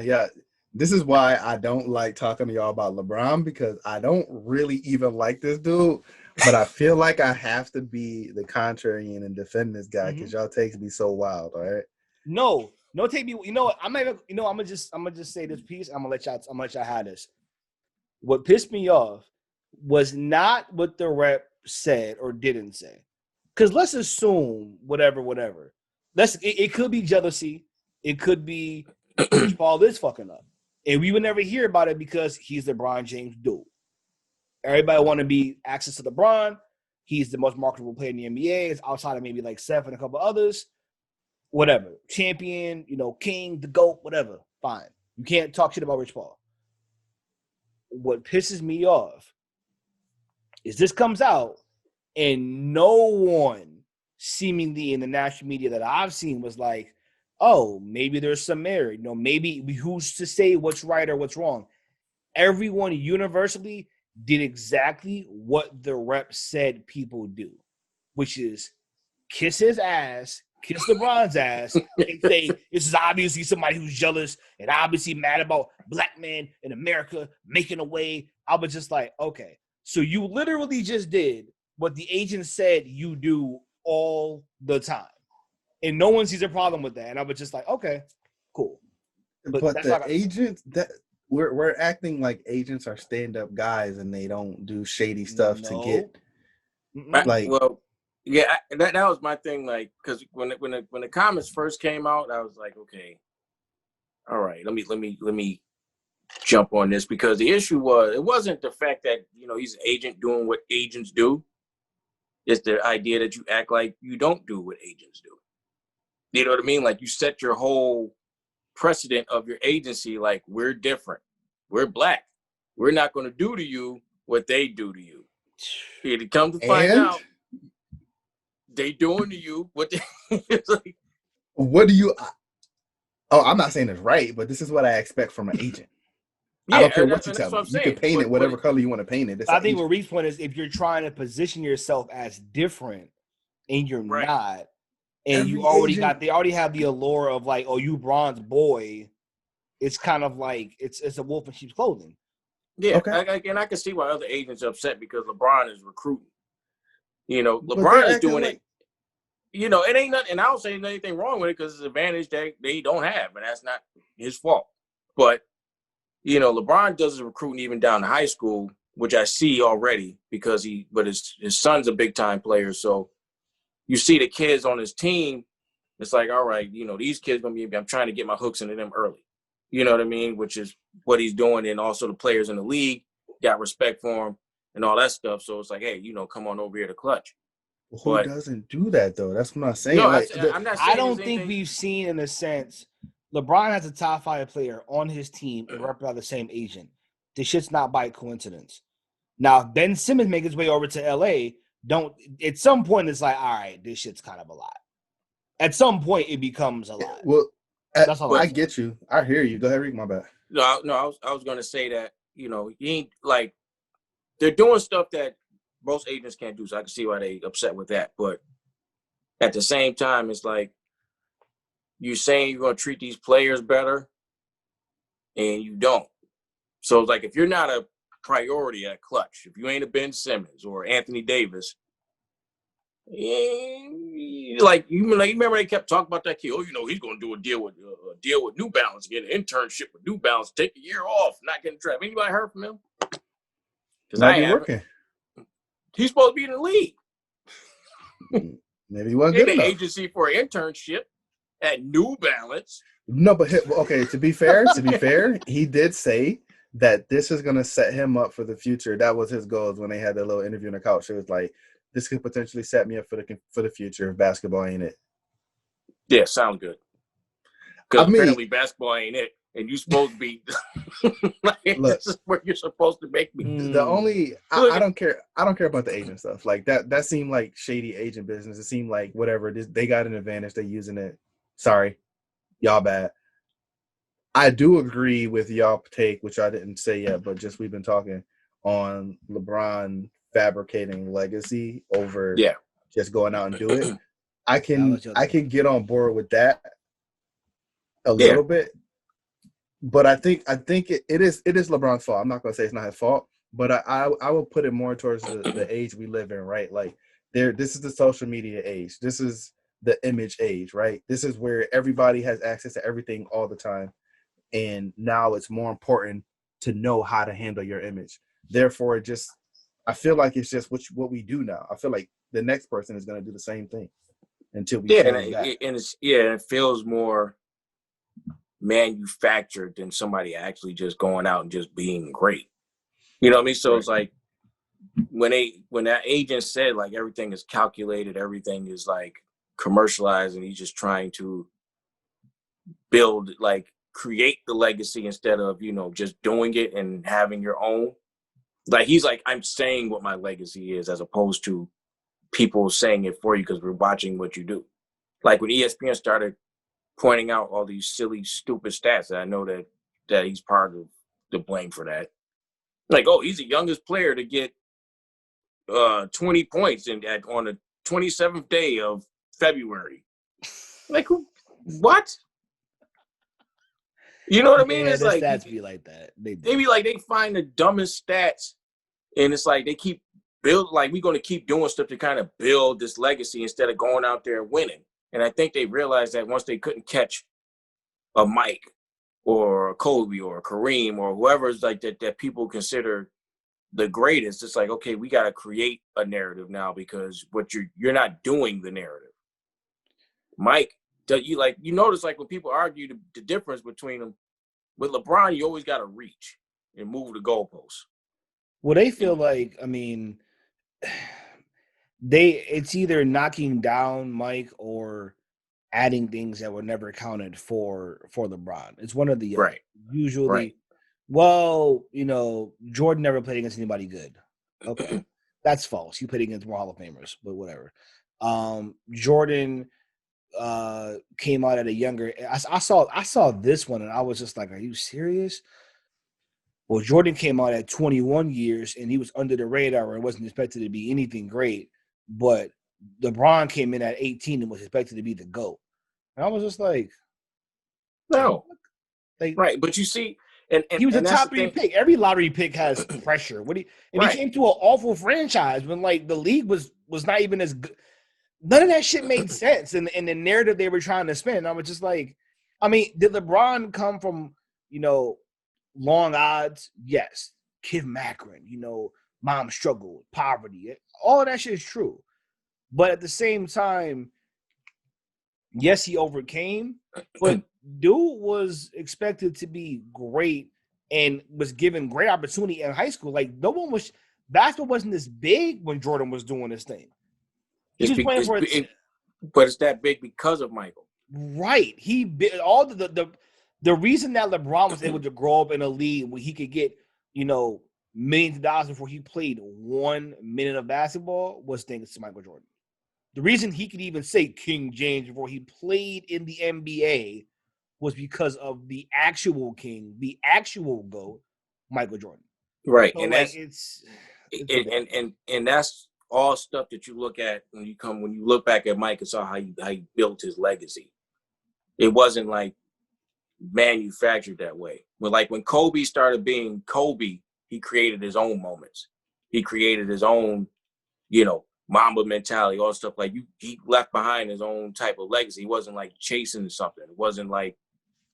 Yeah, this is why I don't like talking to y'all about LeBron, because I don't really even like this dude, but I feel like I have to be the contrarian and defend this guy because y'all takes me so wild. All right. No, take me. You know what? I'm gonna just say this piece. I'm gonna let y'all have this. What pissed me off was not what the rep said or didn't say. Because let's assume whatever. It could be jealousy. It could be Paul is fucking up. And we would never hear about it because he's the LeBron James dude. Everybody want to be access to LeBron. He's the most marketable player in the NBA. It's outside of maybe like Steph and a couple others. Whatever. Champion, king, the GOAT, whatever. Fine. You can't talk shit about Rich Paul. What pisses me off is this comes out and no one seemingly in the national media that I've seen was like, oh, maybe there's some merit. Maybe who's to say what's right or what's wrong? Everyone universally did exactly what the rep said people do, which is kiss his ass, kiss LeBron's ass, and say this is obviously somebody who's jealous and obviously mad about black men in America making a way. I was just like, okay, so you literally just did what the agent said you do all the time, and no one sees a problem with that. And I was just like, okay, cool. But That's the agents that we're acting like agents are stand-up guys and they don't do shady stuff to get like. Well, yeah, that was my thing. Like, because when the comments first came out, I was like, okay, all right, let me jump on this, because the issue it wasn't the fact that he's an agent doing what agents do. It's the idea that you act like you don't do what agents do. You know what I mean? Like, you set your whole precedent of your agency, like, we're different, we're black, we're not going to do to you what they do to you. It comes to find out they doing to you what they, it's like, what do you? Oh, I'm not saying it's right, but this is what I expect from an agent. yeah, I don't care what you tell me. what You can paint it whatever color you want to paint it. I think what Reed's point is, if you're trying to position yourself as different and you're not, and they already have the allure of like, oh, you bronze boy, it's kind of like it's a wolf in sheep's clothing. Yeah, okay. And I can see why other agents are upset, because LeBron is recruiting. LeBron is doing it. It ain't nothing, and I don't say anything wrong with it, because it's an advantage that they don't have, and that's not his fault. But LeBron does his recruiting even down to high school, which I see already, because his son's a big time player. So you see the kids on his team, it's like, all right, these kids gonna be. I'm trying to get my hooks into them early. You know what I mean? Which is what he's doing, and also the players in the league got respect for him and all that stuff. So it's like, hey, come on over here to clutch. Who doesn't do that though? That's what I'm saying. No, I'm not saying I don't think we've seen, in a sense, LeBron has a top 5 player on his team and represented by the same agent. This shit's not by coincidence. Now, Ben Simmons make his way over to LA. At some point, it's like, all right, this shit's kind of a lot. At some point, it becomes a lot. Well, that's all I get you. I hear you. Go ahead, Rick. My bad. No, I was going to say that, you ain't like, they're doing stuff that most agents can't do. So I can see why they upset with that. But at the same time, it's like, you're saying you're going to treat these players better, and you don't. So it's like, if you're not a priority at clutch, if you ain't a Ben Simmons or Anthony Davis, like, you remember they kept talking about that kid. Oh, he's going to do a deal with New Balance, get an internship with New Balance, take a year off, not getting drafted. Anybody heard from him? Because I ain't working. He's supposed to be in the league. Maybe he wasn't good enough. Agency for an internship at New Balance. No, but okay. To be fair, he did say that this is going to set him up for the future. That was his goals when they had that little interview on the couch. It was like, this could potentially set me up for the future if basketball ain't it. Yeah, sounds good. Because apparently basketball ain't it, and you're supposed to be. Look, this is where you're supposed to make me. The only I don't care. I don't care about the agent stuff. Like that seemed like shady agent business. It seemed like whatever. They got an advantage. They're using it. Sorry, y'all bad. I do agree with y'all take, which I didn't say yet, but just we've been talking on LeBron fabricating legacy over just going out and do it. I can get on board with that a little bit, but I think it is LeBron's fault. I'm not gonna say it's not his fault, but I will put it more towards the age we live in, right? Like this is the social media age. This is the image age, right? This is where everybody has access to everything all the time, and now it's more important to know how to handle your image. Therefore, I feel like it's just what we do now. I feel like the next person is going to do the same thing until we change that. And it feels more manufactured than somebody actually just going out and just being great. You know what I mean? So It's like when that agent said like everything is calculated, everything is like commercialized, and he's just trying to create the legacy instead of just doing it and having your own. Like, he's like, I'm saying what my legacy is, as opposed to people saying it for you because we're watching what you do. Like when ESPN started pointing out all these silly, stupid stats. And I know that he's part of the blame for that. Like, oh, he's the youngest player to get 20 points on the 27th day of February. Like, what? You know what I mean? Yeah, It's the like stats be like that. They be like they find the dumbest stats, and it's like they keep build like we're going to keep doing stuff to kind of build this legacy instead of going out there and winning. And I think they realized that once they couldn't catch a Mike or a Kobe or a Kareem or whoever's like that people consider the greatest, it's like, okay, we got to create a narrative now because what you're not doing the narrative. Mike, you notice like when people argue the difference between them, with LeBron, you always got to reach and move the goalposts. Well, they feel like, I mean, it's either knocking down Mike or adding things that were never accounted for LeBron. It's one or the other. Right. Usually, Right. well, Jordan never played against anybody good. Okay. That's false. He played against more Hall of Famers, but whatever. Jordan came out at a younger. I saw this one and I was just like, "Are you serious?" Well, Jordan came out at 21 years and he was under the radar and wasn't expected to be anything great. But LeBron came in at 18 and was expected to be the GOAT. And I was just like, no, like, right. But you see, and he was a that's top 3 pick. Every lottery pick has pressure. And he came to an awful franchise when like the league was not even as good. None of that shit made sense in the narrative they were trying to spin. I was just like, I mean, did LeBron come from, long odds? Yes. Kid Macron, mom struggled, poverty. All of that shit is true. But at the same time, yes, he overcame, but dude was expected to be great and was given great opportunity in high school. Like, basketball wasn't this big when Jordan was doing this thing. He was playing for it. But it's that big because of Michael. Right. All the reason that LeBron was able to grow up in a league where he could get, millions of dollars before he played 1 minute of basketball was thanks to Michael Jordan. The reason he could even say King James before he played in the NBA was because of the actual king, the actual GOAT, Michael Jordan. Right. So, and like, that's and that's all stuff that you look at when you look back at Mike and saw how he built his legacy. It wasn't like manufactured that way. When Kobe started being Kobe, he created his own moments. He created his own, Mamba mentality, all stuff like he left behind his own type of legacy. He wasn't like chasing something. It wasn't like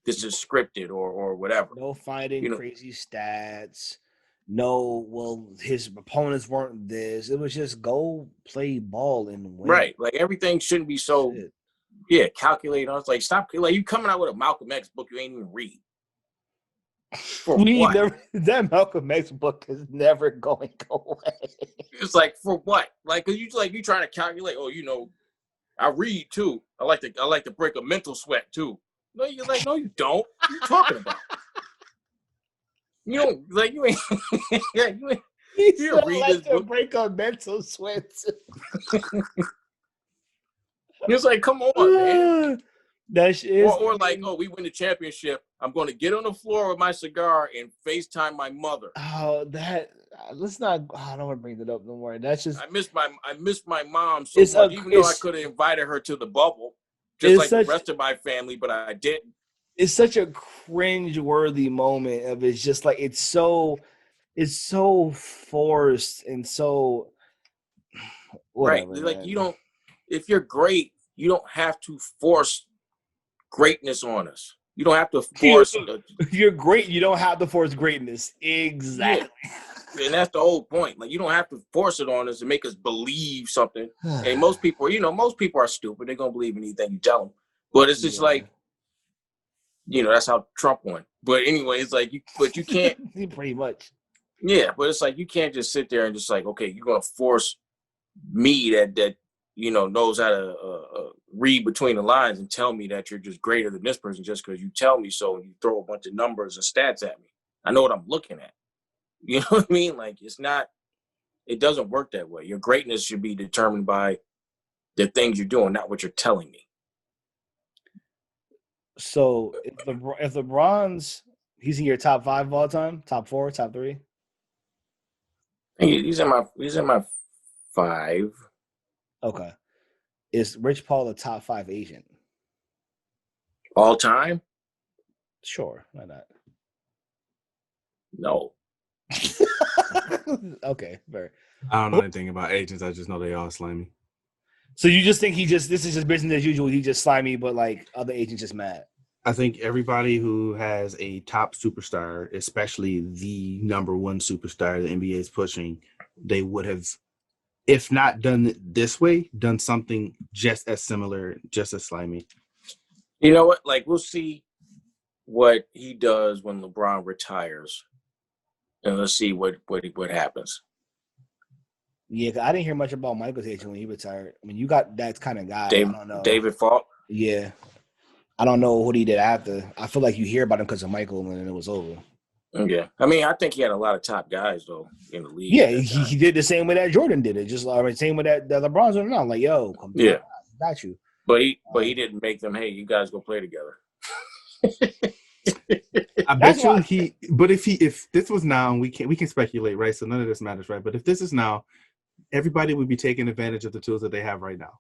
this is scripted or whatever. No fighting crazy stats. No, well, his opponents weren't this. It was just go play ball and win. Right. Like everything shouldn't be so calculated. I was like, stop. Like you coming out with a Malcolm X book you ain't even read. For what? That Malcolm X book is never going to go away. It's like for what? Like, cause you trying to calculate. Oh, I read too. I like to break a mental sweat too. No, you don't. What are you talking about? You don't like you ain't. Yeah, you ain't. You don't read this book. Break a mental sweat. It's like, come on, man. That shit. Or like, oh, we win the championship. I'm going to get on the floor with my cigar and FaceTime my mother. Oh, let's not. I don't want to bring that up no more. That's just. I miss my mom so much. Even though I could have invited her to the bubble, just like the rest of my family, but I didn't. It's such a cringe-worthy moment of it's just like it's so forced and so whatever, right. Like man. you don't. If you're great, you don't have to force greatness on us. You don't have to force. If you're great, you don't have to force greatness. Exactly. Yeah. And that's the whole point. Like you don't have to force it on us and make us believe something. And most people are stupid. They're gonna believe anything you tell them. But it's just like, that's how Trump won. But anyway, it's like you can't. Pretty much. Yeah, but it's like you can't just sit there and just like, okay, you're gonna force me that knows how to read between the lines and tell me that you're just greater than this person just because you tell me so and you throw a bunch of numbers and stats at me. I know what I'm looking at. You know what I mean? Like it doesn't work that way. Your greatness should be determined by the things you're doing, not what you're telling me. So if LeBron's he's in your top 5 of all time, top 4, top 3. He's in my 5. Okay, is Rich Paul a top 5 agent? All time? Sure, why not? No. Okay, fair. I don't know anything about agents. I just know they all slimy. So you just think this is just business as usual. He just slimy, but like other agents just mad. I think everybody who has a top superstar, especially the number one superstar the NBA is pushing, they would have, if not done it this way, done something just as similar, just as slimy. You know what? Like, we'll see what he does when LeBron retires, and let's see what happens. Yeah, I didn't hear much about Michael's agent when he retired. I mean, you got that kind of guy. I don't know. David Falk. Yeah, I don't know what he did after. I feel like you hear about him because of Michael, and then it was over. Yeah, I mean, I think he had a lot of top guys though in the league. Yeah, he did the same way that Jordan did it. Just same way that LeBron's doing now. Like, yo, come yeah, got you. But he didn't make them. Hey, you guys go play together. I bet you But if this was now, we can speculate, right? So none of this matters, right? But if this is now, everybody would be taking advantage of the tools that they have right now.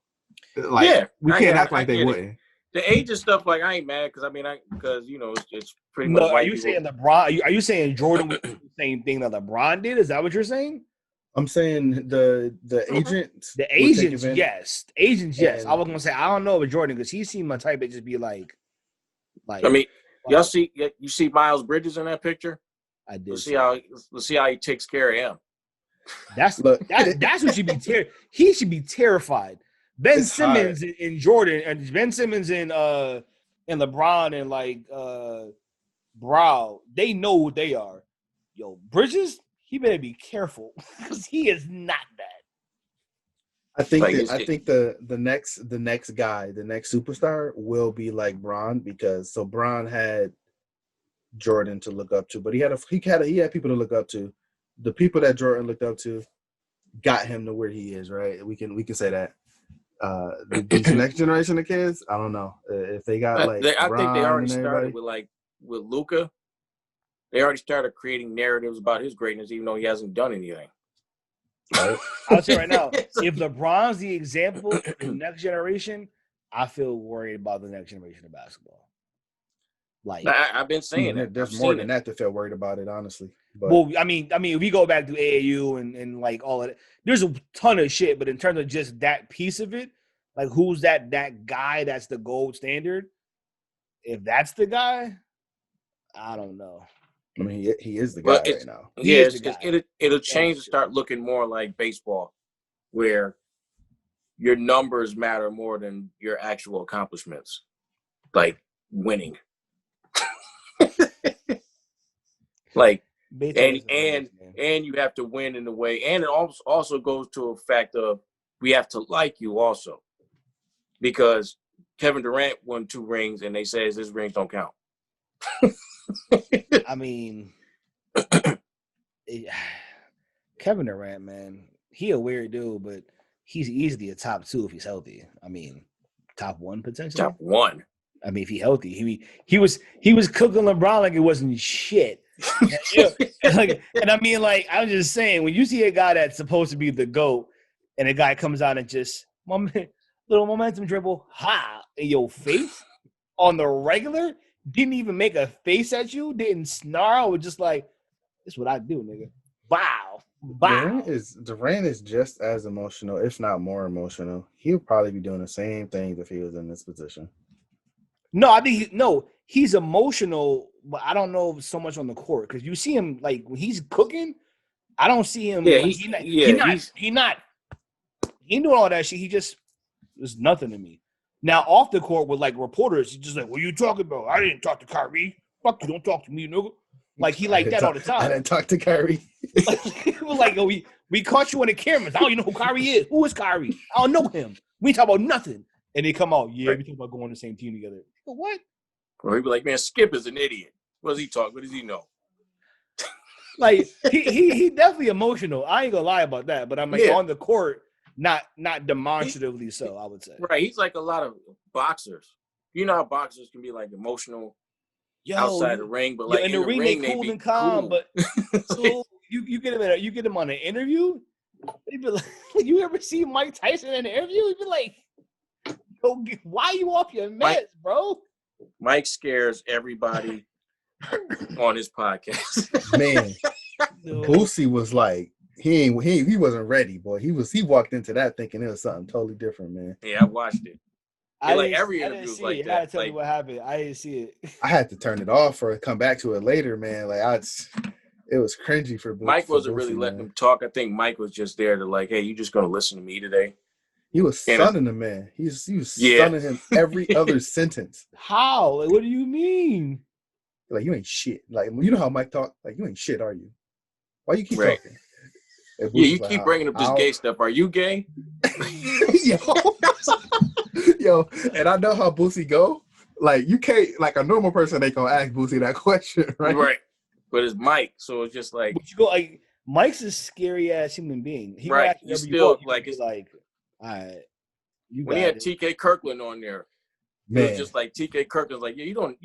Like, yeah, we can't act like they wouldn't. The age and stuff, like, I ain't mad because you know it's pretty much. Are you saying LeBron? Are you saying Jordan was the same thing that LeBron did? Is that what you're saying? I'm saying the agents. The agents, yes. Agents, yes. I was gonna say I don't know with Jordan because he seemed my type to just be like. I mean, you see Miles Bridges in that picture? I did. Let's see how he takes care of him. That's what should be he should be terrified. Ben Simmons and Jordan and Ben Simmons and LeBron and like Brow, they know what they are. Yo, Bridges, he better be careful because he is not that. I think the next guy, the next superstar will be like Bron, because Bron had Jordan to look up to, but he had people to look up to. The people that Jordan looked up to got him to where he is, right? We can say that. These next generation of kids, I don't know if they got like. I think they already started with Luka. They already started creating narratives about his greatness, even though he hasn't done anything. Right? I'll say right now, if LeBron's the example for the next generation, I feel worried about the next generation of basketball. Like, I've been saying that. There's more than that to feel worried about it, honestly. But, well, I mean, if we go back to AAU and like all of it, there's a ton of shit. But in terms of just that piece of it, like who's that guy that's the gold standard? If that's the guy, I don't know. I mean, he is the guy right now. It'll change to start looking more like baseball, where your numbers matter more than your actual accomplishments, like winning. Like, and you have to win in the way, and it also goes to a fact of we have to like you also, because Kevin Durant won 2 rings and they say his rings don't count. I mean, Kevin Durant, man, he a weird dude, but he's easily a top 2 if he's healthy. I mean, top 1 potentially. Top 1. I mean, if he's healthy, he was cooking LeBron like it wasn't shit. And I mean, like, I'm just saying, when you see a guy that's supposed to be the GOAT and a guy comes out and just little momentum dribble, in your face on the regular, didn't even make a face at you, didn't snarl, was just like, this is what I do, nigga. Wow. Durant is just as emotional, if not more emotional. He'll probably be doing the same things if he was in this position. No, I think he's emotional, but I don't know so much on the court, because you see him like when he's cooking. I don't see him. Yeah, he ain't doing all that shit. He just is nothing to me. Now off the court with like reporters, he's just like, "What are you talking about? I didn't talk to Kyrie. Fuck you, don't talk to me, nigga." Like he like that all the time. I didn't talk to Kyrie. Like, oh, we caught you on the cameras. I don't even know who Kyrie is. Who is Kyrie? I don't know him. We talk about nothing. And they come out, we talk about going on the same team together. What? Or he'd be like, man, Skip is an idiot. What does he talk? What does he know? Like, he definitely emotional. I ain't gonna lie about that. But I'm like, on the court, not demonstratively so, I would say. Right. He's like a lot of boxers. you know how boxers can be like emotional Yo, outside the ring, but like in the ring, they cool be and calm. cool. But so you get him on an interview. They be like, you ever see Mike Tyson in an interview? He'd be like, yo, why you off your meds, bro? Mike scares everybody on his podcast. Man, Boosie was like, he wasn't ready, boy. He walked into that thinking it was something totally different, man. Yeah, I watched it. Like every interview was like that. You that. had to tell me what happened. I didn't see it. I had to turn it off or come back to it later, man. Like it was cringy for Boosie. Mike wasn't really letting him talk. I think Mike was just there to like, hey, you just gonna listen to me today? He was stunning the man. He was stunning him every other sentence. How? Like, what do you mean? Like, you ain't shit. Like, you know how Mike talk? Like, you ain't shit, are you? Why you keep talking? Yeah, you keep bringing up this gay stuff. Are you gay? Yo, and I know how Boosie go. Like, you can't, like a normal person, they gonna ask Boosie that question, right? Right. But it's Mike, so it's just like, but you go like Mike's a scary ass human being. He right. He's still like, it's like, all right. When he had T.K. Kirkland on there, man. It was just like T.K. Kirkland's like, yeah, you don't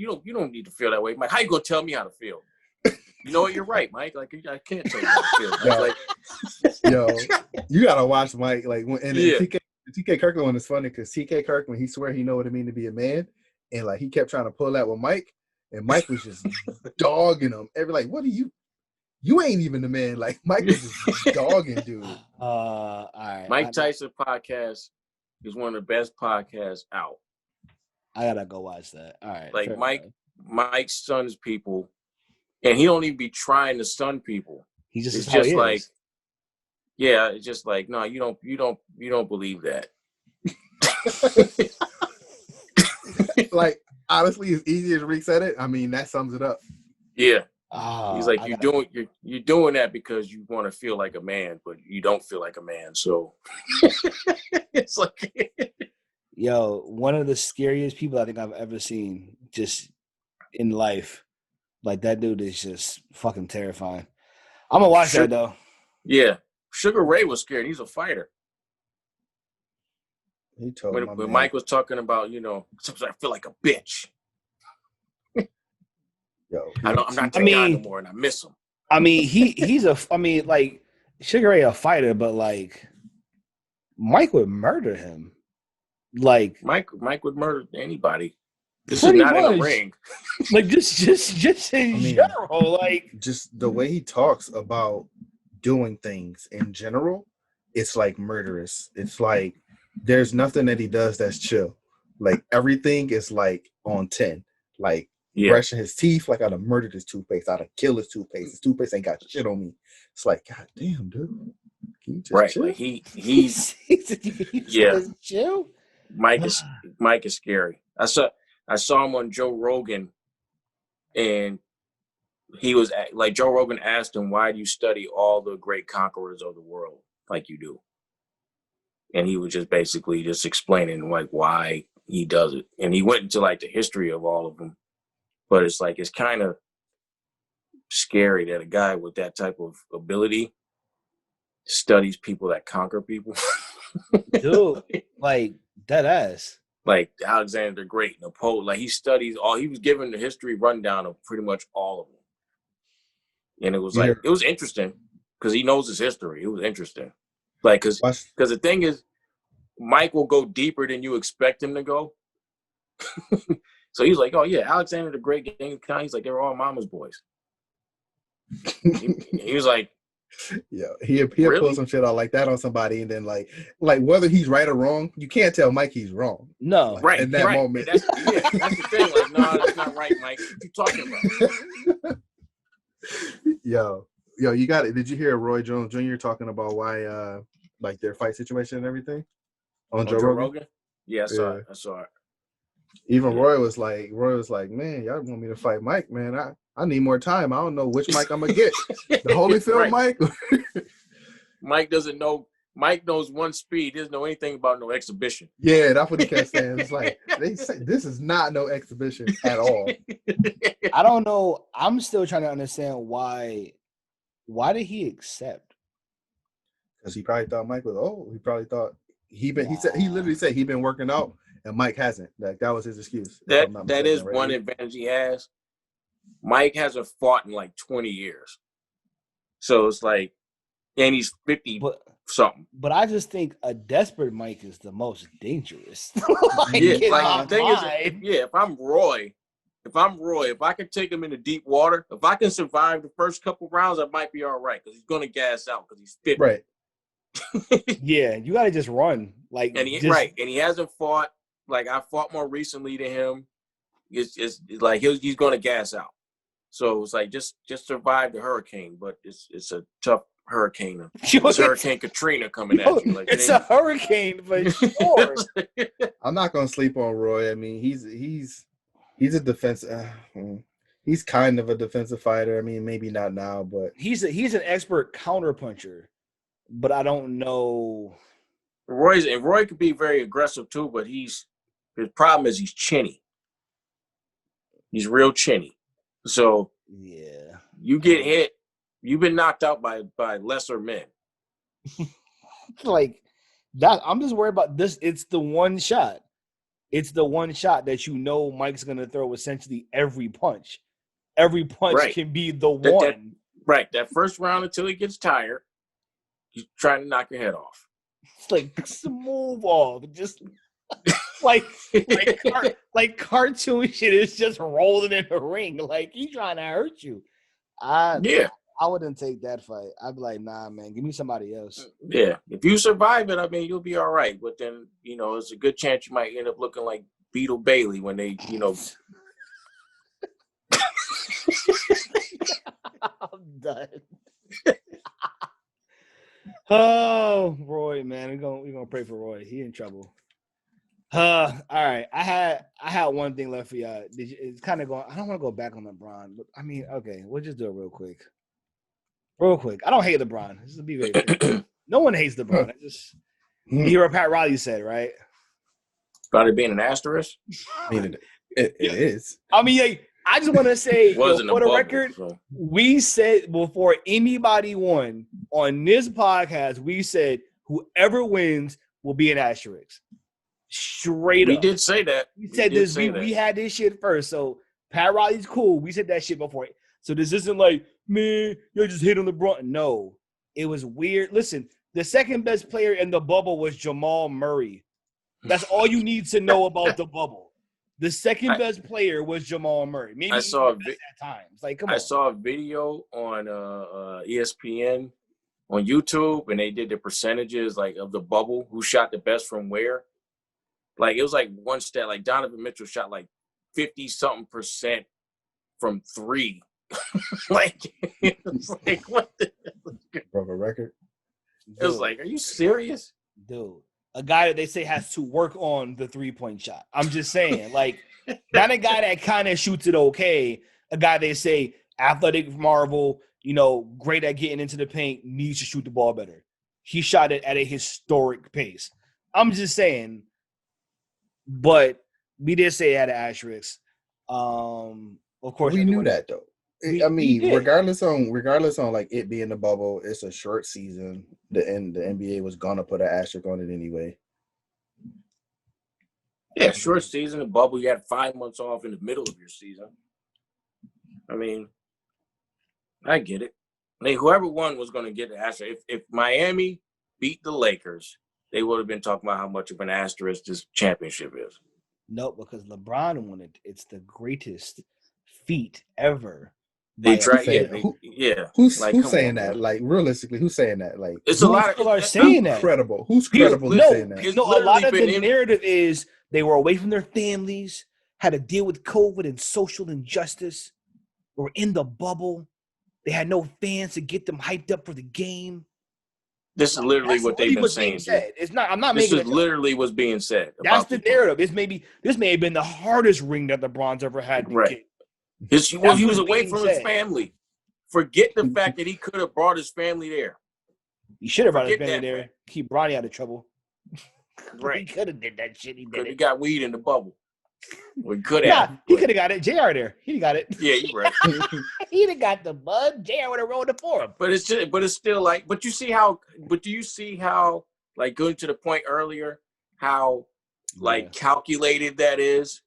need to feel that way, Mike. How you gonna tell me how to feel? You know what? You're right, Mike. Like, I can't tell you how to feel. Like, yo, you gotta watch Mike. Like, T.K. Kirkland one is funny because T.K. Kirkland, he swear he know what it mean to be a man, and like he kept trying to pull that with Mike, and Mike was just dogging him. Like, what are you? You ain't even the man. Like, Mike was just dogging dude. All right. Mike Tyson podcast is one of the best podcasts out. I gotta go watch that. All right. Like Mike stuns people, and he don't even be trying to stun people. It's just like, yeah, it's just like, no, you don't believe that. Like, honestly, as easy as Rick said it, I mean, that sums it up. Yeah. He's like, you're doing that because you want to feel like a man, but you don't feel like a man. So it's like, yo, one of the scariest people I think I've ever seen just in life. Like, that dude is just fucking terrifying. I'm gonna watch that though. Yeah, Sugar Ray was scared. He's a fighter. He told when Mike was talking about, sometimes I feel like a bitch. Yo, I'm not the guy no more, and I miss him. I mean, he's like Sugar Ray a fighter, but like Mike would murder him. Like Mike would murder anybody. This is not in a ring. Like just in general, like just the way he talks about doing things in general, it's like murderous. It's like there's nothing that he does that's chill. Like everything is like on 10. Like brushing his teeth, like I'd have murdered his toothpaste. I'd have killed his toothpaste. His toothpaste ain't got shit on me. It's like, God damn, dude. Can you just chill? Like he's chill. Mike is scary. I saw him on Joe Rogan, and he was like, Joe Rogan asked him, why do you study all the great conquerors of the world like you do? And he was just basically just explaining like why he does it. And he went into like the history of all of them. But it's like, it's kind of scary that a guy with that type of ability studies people that conquer people. Dude, like dead ass. Like Alexander the Great, Napoleon, like he was given the history rundown of pretty much all of them. And it was like, it was interesting because he knows his history. It was interesting. Like, because the thing is, Mike will go deeper than you expect him to go. So he's like, oh yeah, Alexander the Great, he's like, they were all mama's boys. He was like, yeah, he'll pull some shit out like that on somebody, and then like whether he's right or wrong, you can't tell Mike he's wrong. No, like, in that moment. That's the thing. Like, no, that's not right, Mike. What you talking about? Yo, you got it. Did you hear Roy Jones Jr. talking about why like their fight situation and everything on Joe Rogan? Yeah, I saw it. Even Roy was like, man, y'all want me to fight Mike, man. I need more time. I don't know which Mike I'm gonna get. The Holyfield Mike? Mike doesn't know. Mike knows one speed. He doesn't know anything about no exhibition. Yeah, that's what he kept saying. It's like, they say this is not no exhibition at all. I don't know. I'm still trying to understand why did he accept? Because he probably thought Mike was old. He probably thought he literally said he'd been working out and Mike hasn't. Like that was his excuse. That is one advantage he has. Mike hasn't fought in like 20 years. So it's like, and he's 50 something. But I just think a desperate Mike is the most dangerous. If I'm Roy, if I could take him into deep water, if I can survive the first couple rounds, I might be all right because he's gonna gas out because he's 50. Right. Yeah, you gotta just run. And he hasn't fought. Like I fought more recently to him. It's like he's gonna gas out. So it's like just survive the hurricane, but it's a tough hurricane. It's Hurricane Katrina coming at you. Like it's a hurricane for sure. I'm not gonna sleep on Roy. I mean, he's a defense. He's kind of a defensive fighter. I mean, maybe not now, but he's an expert counterpuncher. But I don't know. Roy could be very aggressive too, but his problem is he's chinny. He's real chinny. So yeah, you get hit, you've been knocked out by lesser men. Like that. I'm just worried about this. It's the one shot. It's the one shot that Mike's gonna throw essentially every punch. Every punch can be the one. That first round until he gets tired. He's trying to knock your head off. It's like smooth off, just like cartoon shit is just rolling in the ring. Like he's trying to hurt you. I wouldn't take that fight. I'd be like, nah, man, give me somebody else. Yeah, if you survive it, I mean, you'll be all right. But then, it's a good chance you might end up looking like Beetle Bailey when they, I'm done. Oh, Roy, man, we're gonna pray for Roy. He in trouble. All right. I had one thing left for y'all. It's kind of going. I don't want to go back on LeBron, but I mean, okay, we'll just do it real quick. I don't hate LeBron. This will be very clear. No one hates LeBron. You hear what Pat Riley said, right? About it being an asterisk. I mean, it is. I mean, I just want to say, for the record, we said before anybody won on this podcast, we said whoever wins will be an asterisk. Straight up. We did say that. We said this. We had this shit first. So Pat Riley's cool. We said that shit before. So this isn't like, man, you're just hitting LeBron. No, it was weird. Listen, the second best player in the bubble was Jamal Murray. That's all you need to know about the bubble. The second best player was Jamal Murray. Maybe I saw at times. Like, come on. I saw a video on ESPN on YouTube, and they did the percentages like of the bubble, who shot the best from where. Like it was like one stat, like Donovan Mitchell shot like 50-something% from three. Like it was like what the broke a record. It was like, are you serious? Dude. A guy that they say has to work on the 3-point shot. I'm just saying, like, not a guy that kind of shoots it okay. A guy they say athletic marvel, great at getting into the paint, needs to shoot the ball better. He shot it at a historic pace. I'm just saying, but we did say it had an asterisk. Of course, we knew that though. Regardless on like it being the bubble, it's a short season. The NBA was gonna put an asterisk on it anyway. Yeah, short season, the bubble. You had 5 months off in the middle of your season. I mean, I get it. I mean, whoever won was going to get an asterisk. If Miami beat the Lakers, they would have been talking about how much of an asterisk this championship is. No, because LeBron won it. It's the greatest feat ever. They tried. Who's saying that? Like realistically, who's saying that? Like it's a lot of people are saying that. Credible? Who's credible? Saying that? A lot of the narrative is they were away from their families, had to deal with COVID and social injustice, were in the bubble. They had no fans to get them hyped up for the game. This is literally what they've been saying. It's not. I'm not making. This is literally what's being said. That's the narrative. This may have been the hardest ring that LeBron's ever had to get. He was away from his family. Forget the fact that he could have brought his family there. He should have brought his family there. Keep Bronny out of trouble. Right. He could have did that shit. He did. He got weed in the bubble. We could have. Yeah, he could have got it. JR there. He got it. Yeah, you're right. He'd have got the bud. JR would have rolled it for him. But it's still like. But do you see how? Like going to the point earlier, how like calculated that is.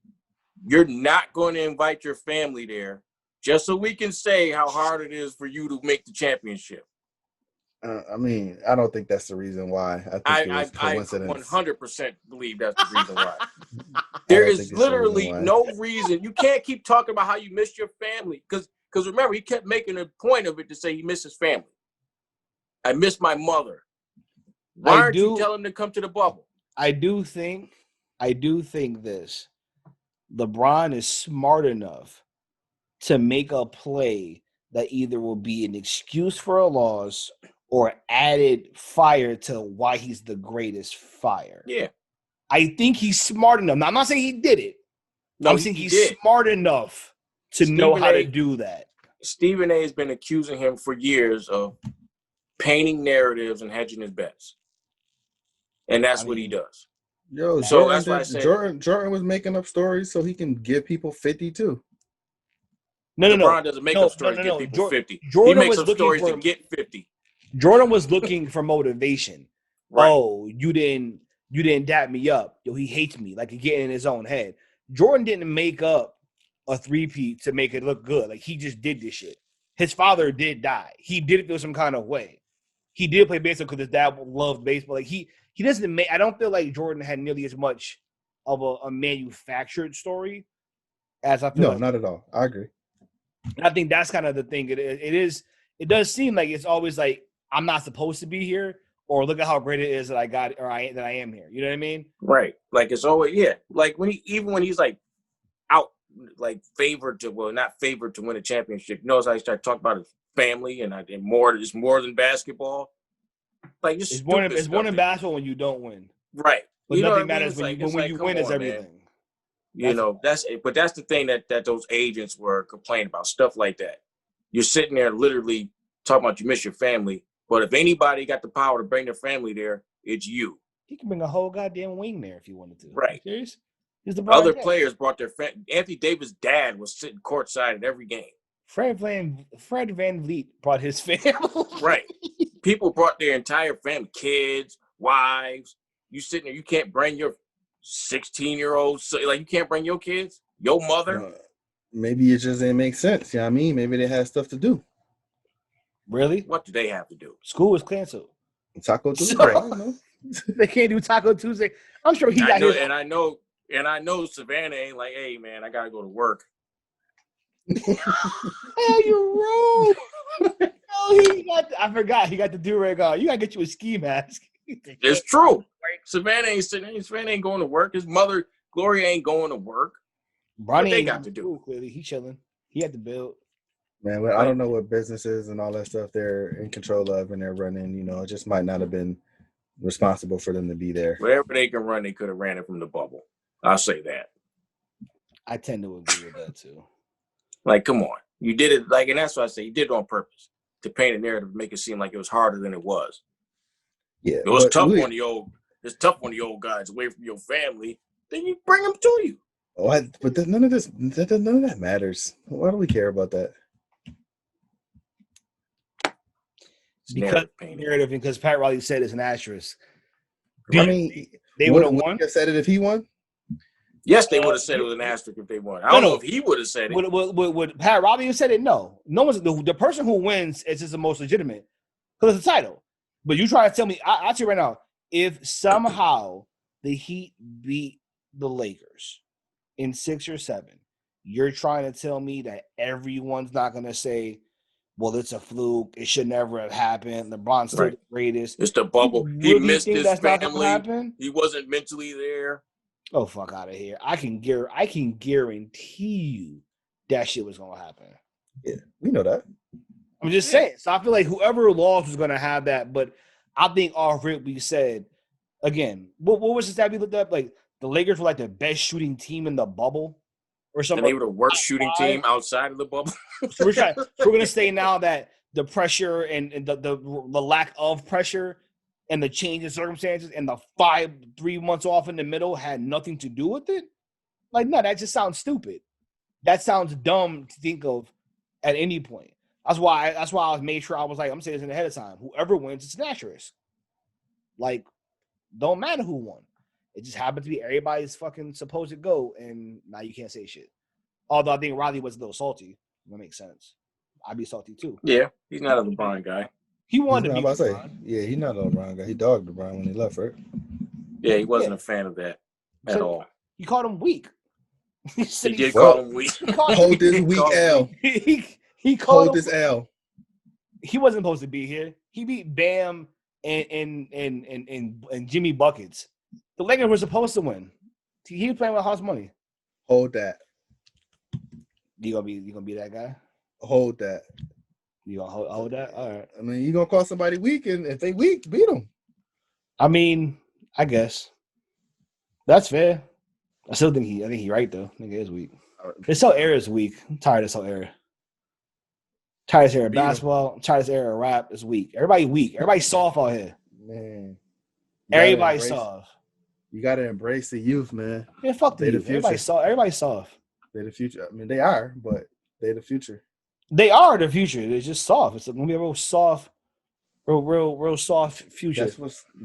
You're not going to invite your family there just so we can say how hard it is for you to make the championship. I mean, I don't think that's the reason why. I think it was I coincidence. 100% believe that's the reason why. I There don't is think it's the reason literally why. no reason. You can't keep talking about how you missed your family. Because remember, he kept making a point of it to say he missed his family. I miss my mother. Why aren't you telling him to come to the bubble? I do think this. LeBron is smart enough to make a play that either will be an excuse for a loss or added fire to why he's the greatest fire. Yeah. I think he's smart enough. Now, I'm not saying he did it. No, I'm saying he's smart enough to know how to do that. Stephen A has been accusing him for years of painting narratives and hedging his bets. And that's what he does. Yo, so that's why I said Jordan was making up stories so he can give people 50 too. LeBron doesn't make up stories to give people 50. Jordan he makes up stories to get 50. Jordan was looking for motivation. Right. Oh, you didn't dap me up. Yo, he hates me. Like, he getting in his own head. Jordan didn't make up a three-peat to make it look good. Like, he just did this shit. His father did die. He did it through some kind of way. He did play baseball because his dad loved baseball. Like, he doesn't make. I don't feel like Jordan had nearly as much of a manufactured story as I feel. No, like. Not at all. I agree. I think that's kind of the thing. It does seem like it's always like, I'm not supposed to be here, or look at how great it is that I got, or that I am here. You know what I mean? Right. Like, it's always, like when he's like out, like favored to, well, not favored to win a championship. You notice how he started talking about his family and it's more than basketball. Like, it's more than basketball when you don't win. Right. But nothing matters when you win is everything. Man. You know, that's the thing that those agents were complaining about, stuff like that. You're sitting there literally talking about you miss your family, but if anybody got the power to bring their family there, it's you. He can bring a whole goddamn wing there if he wanted to. Right. Serious? Other players brought their family. Anthony Davis' dad was sitting courtside at every game. Fred Van Vliet brought his family. Right. People brought their entire family, kids, wives. You sitting there, you can't bring your 16-year-old, like, you can't bring your kids, your mother. Maybe it just didn't make sense. You know what I mean? Maybe they had stuff to do. Really? What do they have to do? School was canceled. Taco Tuesday. I don't know. They can't do Taco Tuesday. I'm sure he got his. And I know Savannah ain't like, hey man, I gotta go to work. Hell, you're rude. I forgot he got the do-rag on. You gotta get you a ski mask. It's true. Savannah ain't going to work. His mother, Gloria, ain't going to work. Bronny what they got to do? Cool, clearly, he chilling. He had to build. Man, I don't know what businesses and all that stuff they're in control of and they're running. You know, it just might not have been responsible for them to be there. Whatever they can run, they could have ran it from the bubble. I'll say that. I tend to agree with that too. Like, come on, you did it. Like, and that's why I say you did it on purpose to paint a narrative, make it seem like it was harder than it was. Yeah, it was tough on the old. It's tough on the old guys away from your family. Then you bring them to you. But none of that matters. Why do we care about that? Because narrative, because Pat Riley said it's an asterisk. I mean, they would have won. Would have said it if he won. Yes, they would have said it was an asterisk if they won. I don't know if he would have said it. Would Pat Riley have said it? No. No one's the person who wins is just the most legitimate because it's a title. But you try to tell me, I'll tell you right now, if somehow the Heat beat the Lakers in 6 or 7, you're trying to tell me that everyone's not going to say, well, it's a fluke. It should never have happened. LeBron's still the greatest. It's the bubble. He missed his family. He wasn't mentally there. Oh, fuck out of here. I can guarantee you that shit was going to happen. Yeah, we know that. I'm just saying. So I feel like whoever lost was going to have that. But I think off rip we said, again, what was the stat we looked up? Like, the Lakers were like the best shooting team in the bubble or something. And they were the worst shooting team outside of the bubble. So we're going to say now that the pressure and the lack of pressure and the change in circumstances and the 3 months off in the middle had nothing to do with it? Like, no, that just sounds stupid. That sounds dumb to think of at any point. That's why I made sure I was like, I'm saying this ahead of time. Whoever wins, it's an asterisk. Like, don't matter who won. It just happened to be everybody's fucking supposed GOAT, and now you can't say shit. Although I think Riley was a little salty. That makes sense. I'd be salty too. Yeah, he's not a LeBron guy. He He's wanted to not be about to say, LeBron. yeah, he's not a LeBron guy. He dogged LeBron when he left, right? Yeah, he wasn't a fan of that at So all. he called him weak. He said He did Well, call him weak. Hold this He weak called him L. he called Hold him. this L. He wasn't supposed to be here. He beat Bam and Jimmy Buckets. The Lakers were supposed to win. He was playing with house money. Hold that. You gonna be that guy? Hold that. You gonna hold that? All right. I mean, you gonna call somebody weak, and if they weak, beat them. I mean, I guess that's fair. I think he right though. Nigga is weak. This whole era is weak. I'm tired of this whole era. Tired of this era of basketball. I'm tired of this era of rap. It's weak. Everybody weak. Everybody soft out here. Man, Everybody soft. You gotta embrace the youth, man. Yeah, fuck the They the youth. Everybody future. soft. Everybody soft. They're the future. I mean, they are, but they're the future. They are the future. They're just soft. It's gonna be a real soft, real soft future.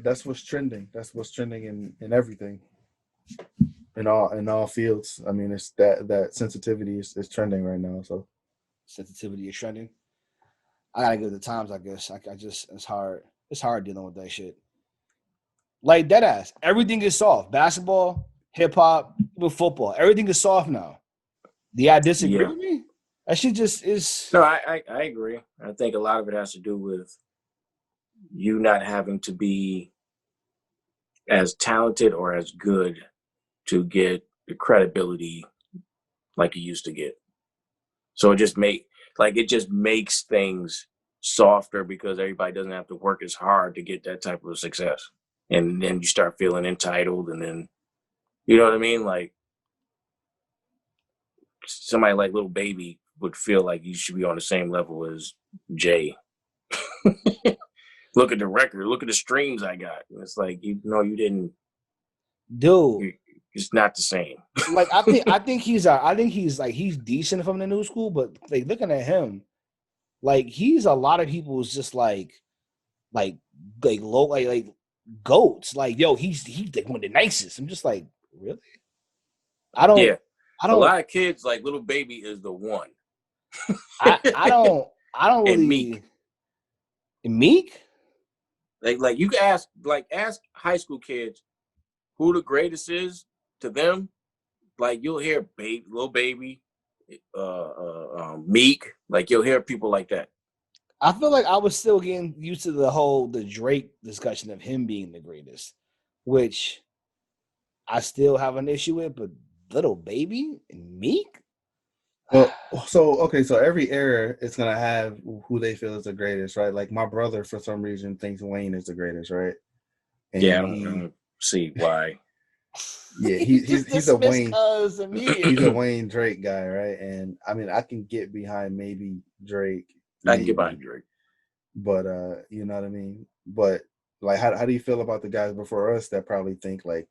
That's what's trending. That's what's trending in everything. In all fields. I mean, it's that sensitivity is trending right now. So Sensitivity is trending. I gotta go to the times. I guess. I just it's hard. It's hard dealing with that shit. Like dead ass. Everything is soft. Basketball, hip hop, even football. Everything is soft now. Do y'all disagree with me? That shit just is. No, I agree. I think a lot of it has to do with you not having to be as talented or as good to get the credibility like you used to get. So it just makes things softer because everybody doesn't have to work as hard to get that type of success. And then you start feeling entitled, and then you know what I mean? Like somebody like Lil Baby would feel like you should be on the same level as Jay. Look at the record, look at the streams I got. And it's like, you didn't. Dude, it's not the same. Like I think he's he's decent from the new school, but like looking at him, like he's a lot of people's just like low like goats. Like yo, he's like one of the nicest. I'm just like really. I don't. A lot of kids like Little Baby is the one. I don't really. And Meek. Meek? Like you can ask high school kids who the greatest is to them. Like you'll hear Lil Baby, Meek. Like you'll hear people like that. I feel like I was still getting used to the Drake discussion of him being the greatest, which I still have an issue with. But Little Baby and Meek. Well, so every era is gonna have who they feel is the greatest, right? Like my brother, for some reason, thinks Wayne is the greatest, right? And I don't see why. Yeah, he's a Wayne. He's a Wayne Drake guy, right? And I mean, I can get behind maybe Drake. I can get behind Drake, but you know what I mean. But like, how do you feel about the guys before us that probably think like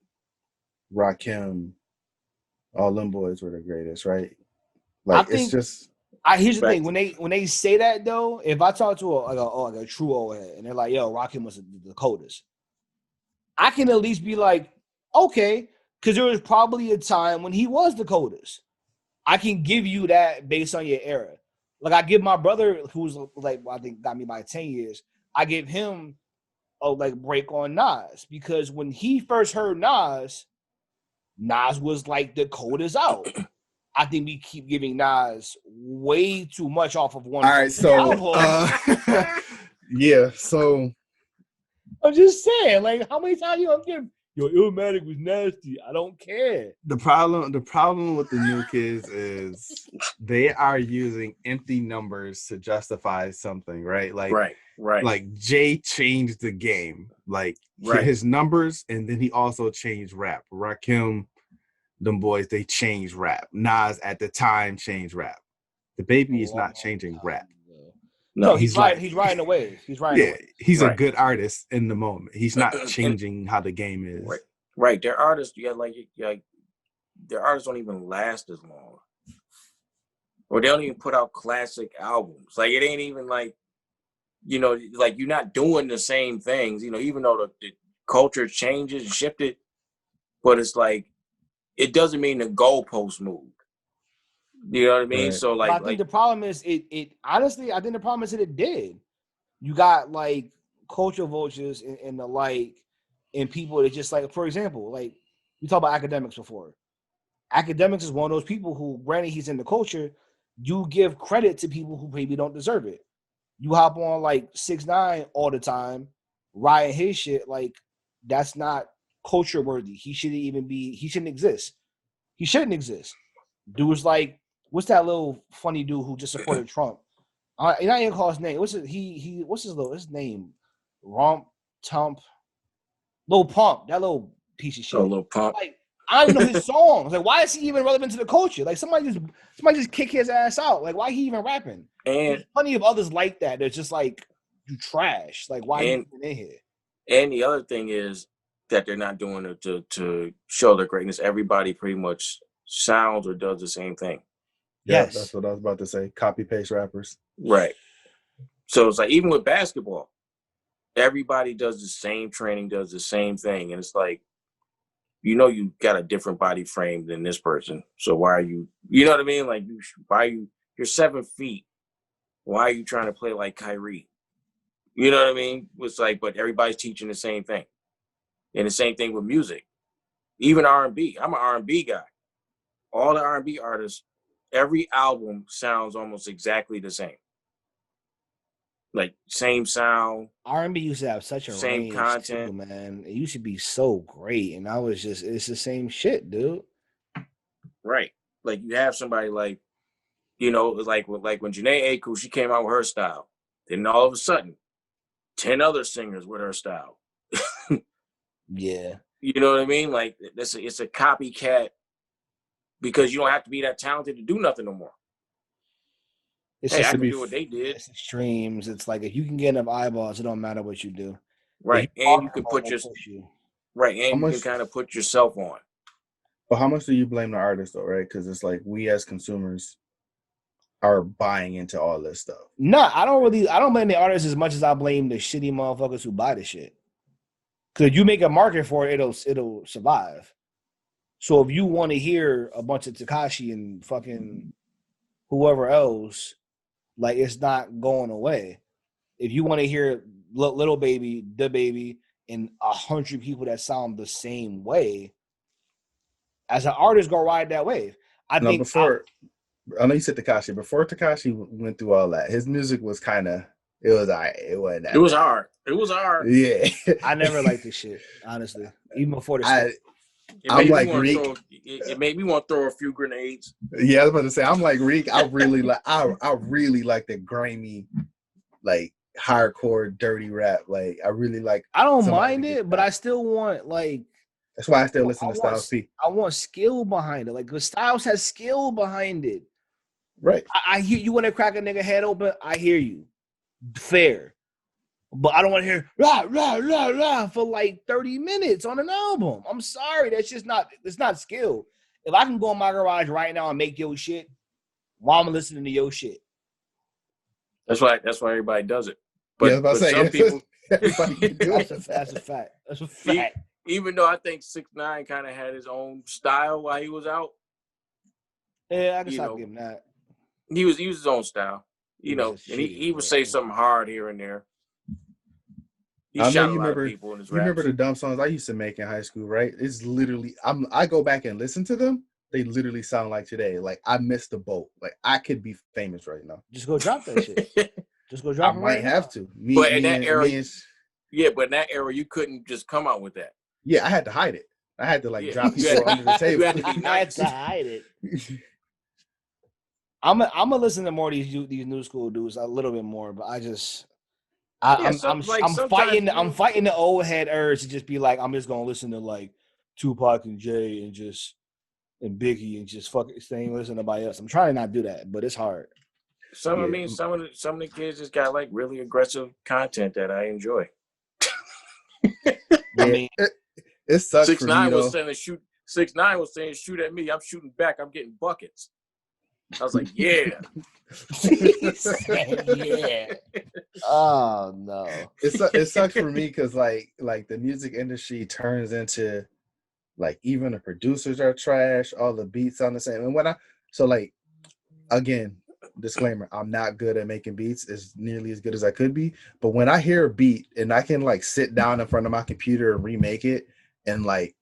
Rakim, all them boys were the greatest, right? Like it's just. Here's the thing: when they say that though, if I talk to a true old head and they're like, "Yo, Rakim was the coldest," I can at least be like, "Okay," because there was probably a time when he was the coldest. I can give you that based on your era. Like I give my brother, who's like I think got me by 10 years, I give him a break on Nas because when he first heard Nas was like the coldest out. I think we keep giving Nas way too much off of one. All right, so yeah, so I'm just saying, like, how many times you gonna give? Yo, Illmatic was nasty. I don't care. The problem with the new kids is they are using empty numbers to justify something, right? Like, right. Like Jay changed the game, like his numbers, and then he also changed rap. Rakim, them boys, they changed rap. Nas at the time changed rap. The Baby is not changing rap. No, he's riding the wave. He's riding the wave. He's a good artist in the moment. He's not changing how the game is. Right. Their artists, their artists don't even last as long. Or they don't even put out classic albums. Like it ain't even like, like you're not doing the same things, even though the culture changes and shifted. but it's like it doesn't mean the goalpost moved. You know what I mean? Right. So But I like think the problem is it honestly, I think the problem is that it did. You got like culture vultures and the like, and people that just like, for example, like we talked about academics before. Academics is one of those people who, granted he's in the culture, you give credit to people who maybe don't deserve it. You hop on like 6ix9ine all the time, riding his shit, like that's not culture worthy. He shouldn't exist. He shouldn't exist. Dude's like, what's that little funny dude who just supported Trump? And I ain't call his name. What's his name? Romp Tump. Lil Pump. That little piece of shit. a little pump. Like, I don't even know his songs. Like, why is he even relevant to the culture? Like, somebody just kick his ass out. Like, why he even rapping? And There's plenty of others like that. They're just like, you trash. Like, why are you even in here? And the other thing is that they're not doing it to show their greatness. Everybody pretty much sounds or does the same thing. Yeah, Yes. that's what I was about to say. Copy paste rappers. Right. So it's like even with basketball, everybody does the same training, does the same thing. And it's like, you got a different body frame than this person. So why are you know what I mean? Like you're 7 feet. Why are you trying to play like Kyrie? You know what I mean? It's like, but everybody's teaching the same thing. And the same thing with music. Even R&B. I'm an R&B guy. All the R&B artists, every album sounds almost exactly the same. Like same sound. R&B used to have such a Same range content. too, man. It used to be so great, and it's the same shit, dude. Right. Like you have somebody like, like when Janae Aiko, she came out with her style. Then all of a sudden, 10 other singers with her style. Yeah. You know what I mean? Like it's a copycat because you don't have to be that talented to do nothing no more. It's Hey, just I to can be do what they did. It's extremes. It's like if you can get enough eyeballs, it don't matter what you do. Right. If And you can marketable, put your they'll push you. right, and How you much- can kind of put yourself on. But how much do you blame the artist though, right? Because it's like we as consumers are buying into all this stuff. No, I don't blame the artists as much as I blame the shitty motherfuckers who buy the shit. Cause you make a market for it, it'll survive. So if you want to hear a bunch of Tekashi and fucking whoever else, like it's not going away. If you want to hear Little Baby, The Baby, and 100 people that sound the same way, as an artist, go ride that wave. I Now, think I know you said Tekashi. Before Tekashi went through all that, his music was kind of, it was all right. It wasn't that It was bad. hard. It was hard. Yeah. I never liked this shit, honestly. Even before the I'm like Reek. It made me want to throw a few grenades. Yeah, I was about to say, I'm like Reek. I really like the grimy, like hardcore, dirty rap. Like I really like. I don't somebody mind to get it, but that. I still want like That's why I still listen to Styles P. I want skill behind it. Like the Styles has skill behind it. Right. I hear you want to crack a nigga head open. I hear you. Fair. But I don't want to hear rah, rah, rah, rah for like 30 minutes on an album. I'm sorry. That's just it's not skill. If I can go in my garage right now and make your shit while I'm listening to your shit. That's why everybody does it. But, Yeah, I was about to say, some people everybody can do it. That's a fact. That's a fact. Even though I think 6ix9ine kind of had his own style while he was out. Yeah, I guess I'll give him that. He was his own style. He And was just he would shitty, say yeah. something hard here and there. He I know shot you a lot remember. of people in his You remember raps. the dumb songs I used to make in high school, right? It's literally. I go back and listen to them. They literally sound like today. Like I missed the boat. Like I could be famous right now. Just go drop that shit. Just go drop I it might right have now. to. But in that era, but in that era, you couldn't just come out with that. Yeah, I had to hide it. I had to like drop You people had- under the table. you had to be I had nice. to hide it. I'm gonna listen to more of these new school dudes a little bit more, but I'm fighting the old head urge to just be like I'm just gonna listen to like Tupac and Jay and Biggie and just fucking stay and listen to nobody else. I'm trying to not do that, but it's hard. Some of the kids just got like really aggressive content that I enjoy. I mean, it sucks for me 6ix9ine though. was saying shoot. 6ix9ine was saying shoot at me. I'm shooting back. I'm getting buckets. I was like, yeah. yeah. Oh no. It sucks for me because like the music industry turns into Like even the producers are trash. All the beats sound the same. And like again, disclaimer: I'm not good at making beats as nearly as good as I could be. But when I hear a beat and I can like sit down in front of my computer and remake it in like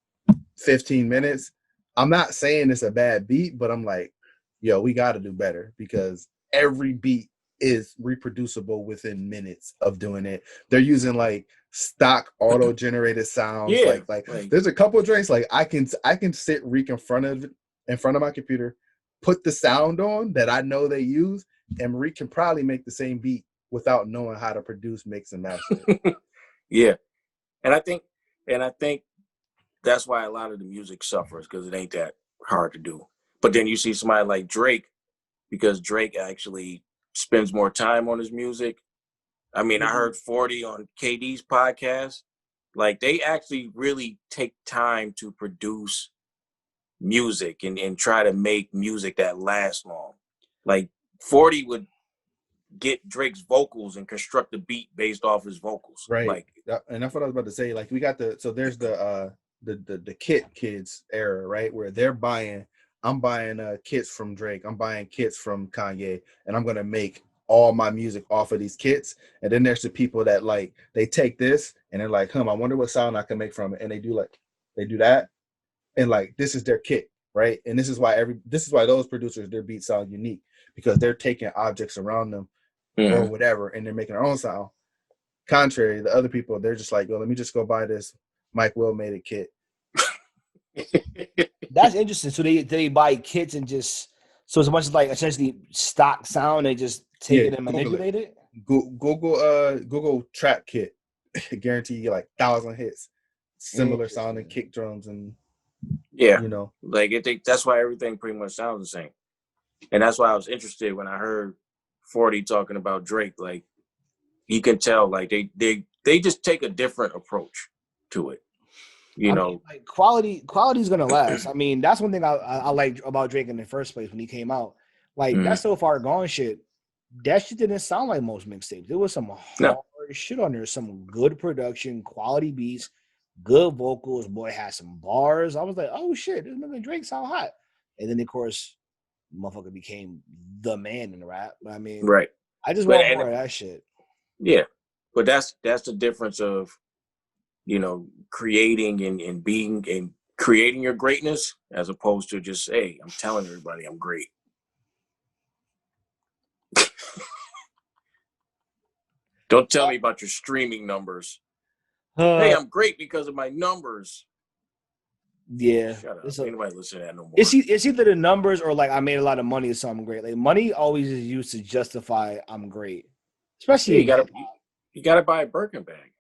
15 minutes, I'm not saying it's a bad beat, but I'm like, yo, we got to do better because every beat is reproducible within minutes of doing it. They're using like stock auto generated sounds. Yeah, Like there's a couple of drinks like I can sit Reek in front of my computer, put the sound on that I know they use, and Reek can probably make the same beat without knowing how to produce, mix, and master it. yeah, and I think that's why a lot of the music suffers because it ain't that hard to do. But then you see somebody like Drake, because Drake actually spends more time on his music. I mean, I heard 40 on KD's podcast. Like, they actually really take time to produce music and try to make music that lasts long. Like, 40 would get Drake's vocals and construct a beat based off his vocals. Right. Like, and that's what I was about to say. Like we got there's the kit kids era, right? Where I'm buying kits from Drake, I'm buying kits from Kanye, and I'm gonna make all my music off of these kits. And then there's the people that like they take this and they're like, I wonder what sound I can make from it. And they do that. And like this is their kit, right? And this is why those producers, their beats sound unique, because they're taking objects around them or whatever, and they're making their own sound. Contrary, the other people, they're just like, let me just go buy this Mike Will made it kit. That's interesting. So they buy kits and just so as much as like essentially stock sound, they just take it and manipulate it. Google trap kit, guarantee you like 1,000 hits, similar sounding kick drums and like that's why everything pretty much sounds the same, and that's why I was interested when I heard 40 talking about Drake. Like, you can tell like they just take a different approach to it. I mean, like quality is gonna last. I mean, that's one thing I liked about Drake in the first place when he came out. Like that So Far Gone shit, that shit didn't sound like most mixtapes. There was some hard shit on there, some good production, quality beats, good vocals. Boy had some bars. I was like, oh shit, this nigga Drake sound hot. And then of course, motherfucker became the man in the rap. But I mean, right. I just want more of that shit. Yeah, but that's the difference of creating and being and creating your greatness as opposed to just, hey, I'm telling everybody I'm great. Don't tell me about your streaming numbers. Hey, I'm great because of my numbers. Yeah. Shut up. Ain't nobody listen to that no more. It's either the numbers or like I made a lot of money, so I'm great. Like money always is used to justify I'm great. Especially you gotta buy a Birkin bag.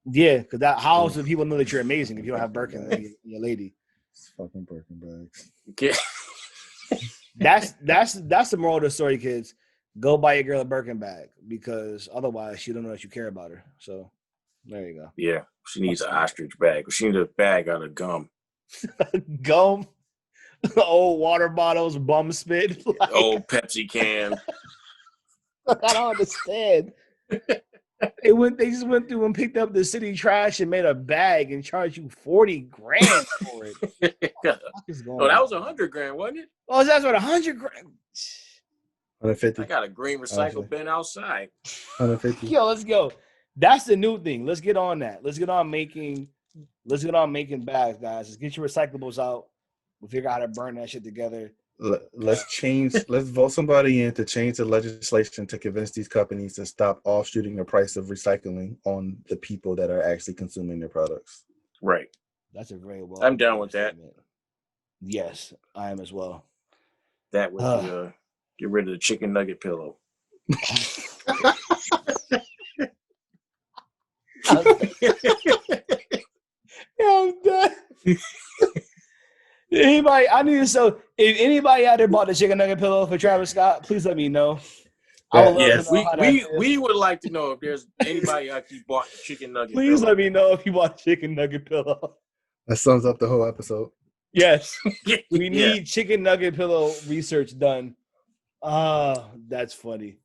Yeah, because how else do people know that you're amazing if you don't have Birkin in your lady? It's fucking Birkin bags. Okay. That's the moral of the story, kids. Go buy your girl a Birkin bag because otherwise she don't know that you care about her. So there you go. Yeah, she needs an ostrich bag. She needs a bag out of gum. Gum, old water bottles, bum spit, like, old Pepsi can. I don't understand. They just went through and picked up the city trash and made a bag and charged you $40,000 for it. That was $100,000, wasn't it? Oh, that's what $100,000. 150. I got a green recycle bin outside. 150. Yo, let's go. That's the new thing. Let's get on that. Let's get on making bags, guys. Let's get your recyclables out. We'll figure out how to burn that shit together. Let's vote somebody in to change the legislation to convince these companies to stop offshooting the price of recycling on the people that are actually consuming their products. Right. That's a very well. I'm down with that. Yes, I am as well. That would get rid of the chicken nugget pillow. I'm done. If anybody out there bought the chicken nugget pillow for Travis Scott, please let me know. We would like to know if there's anybody actually bought the chicken nugget please pillow. Let me know if you bought chicken nugget pillow. That sums up the whole episode. Yes. We need chicken nugget pillow research done. That's funny.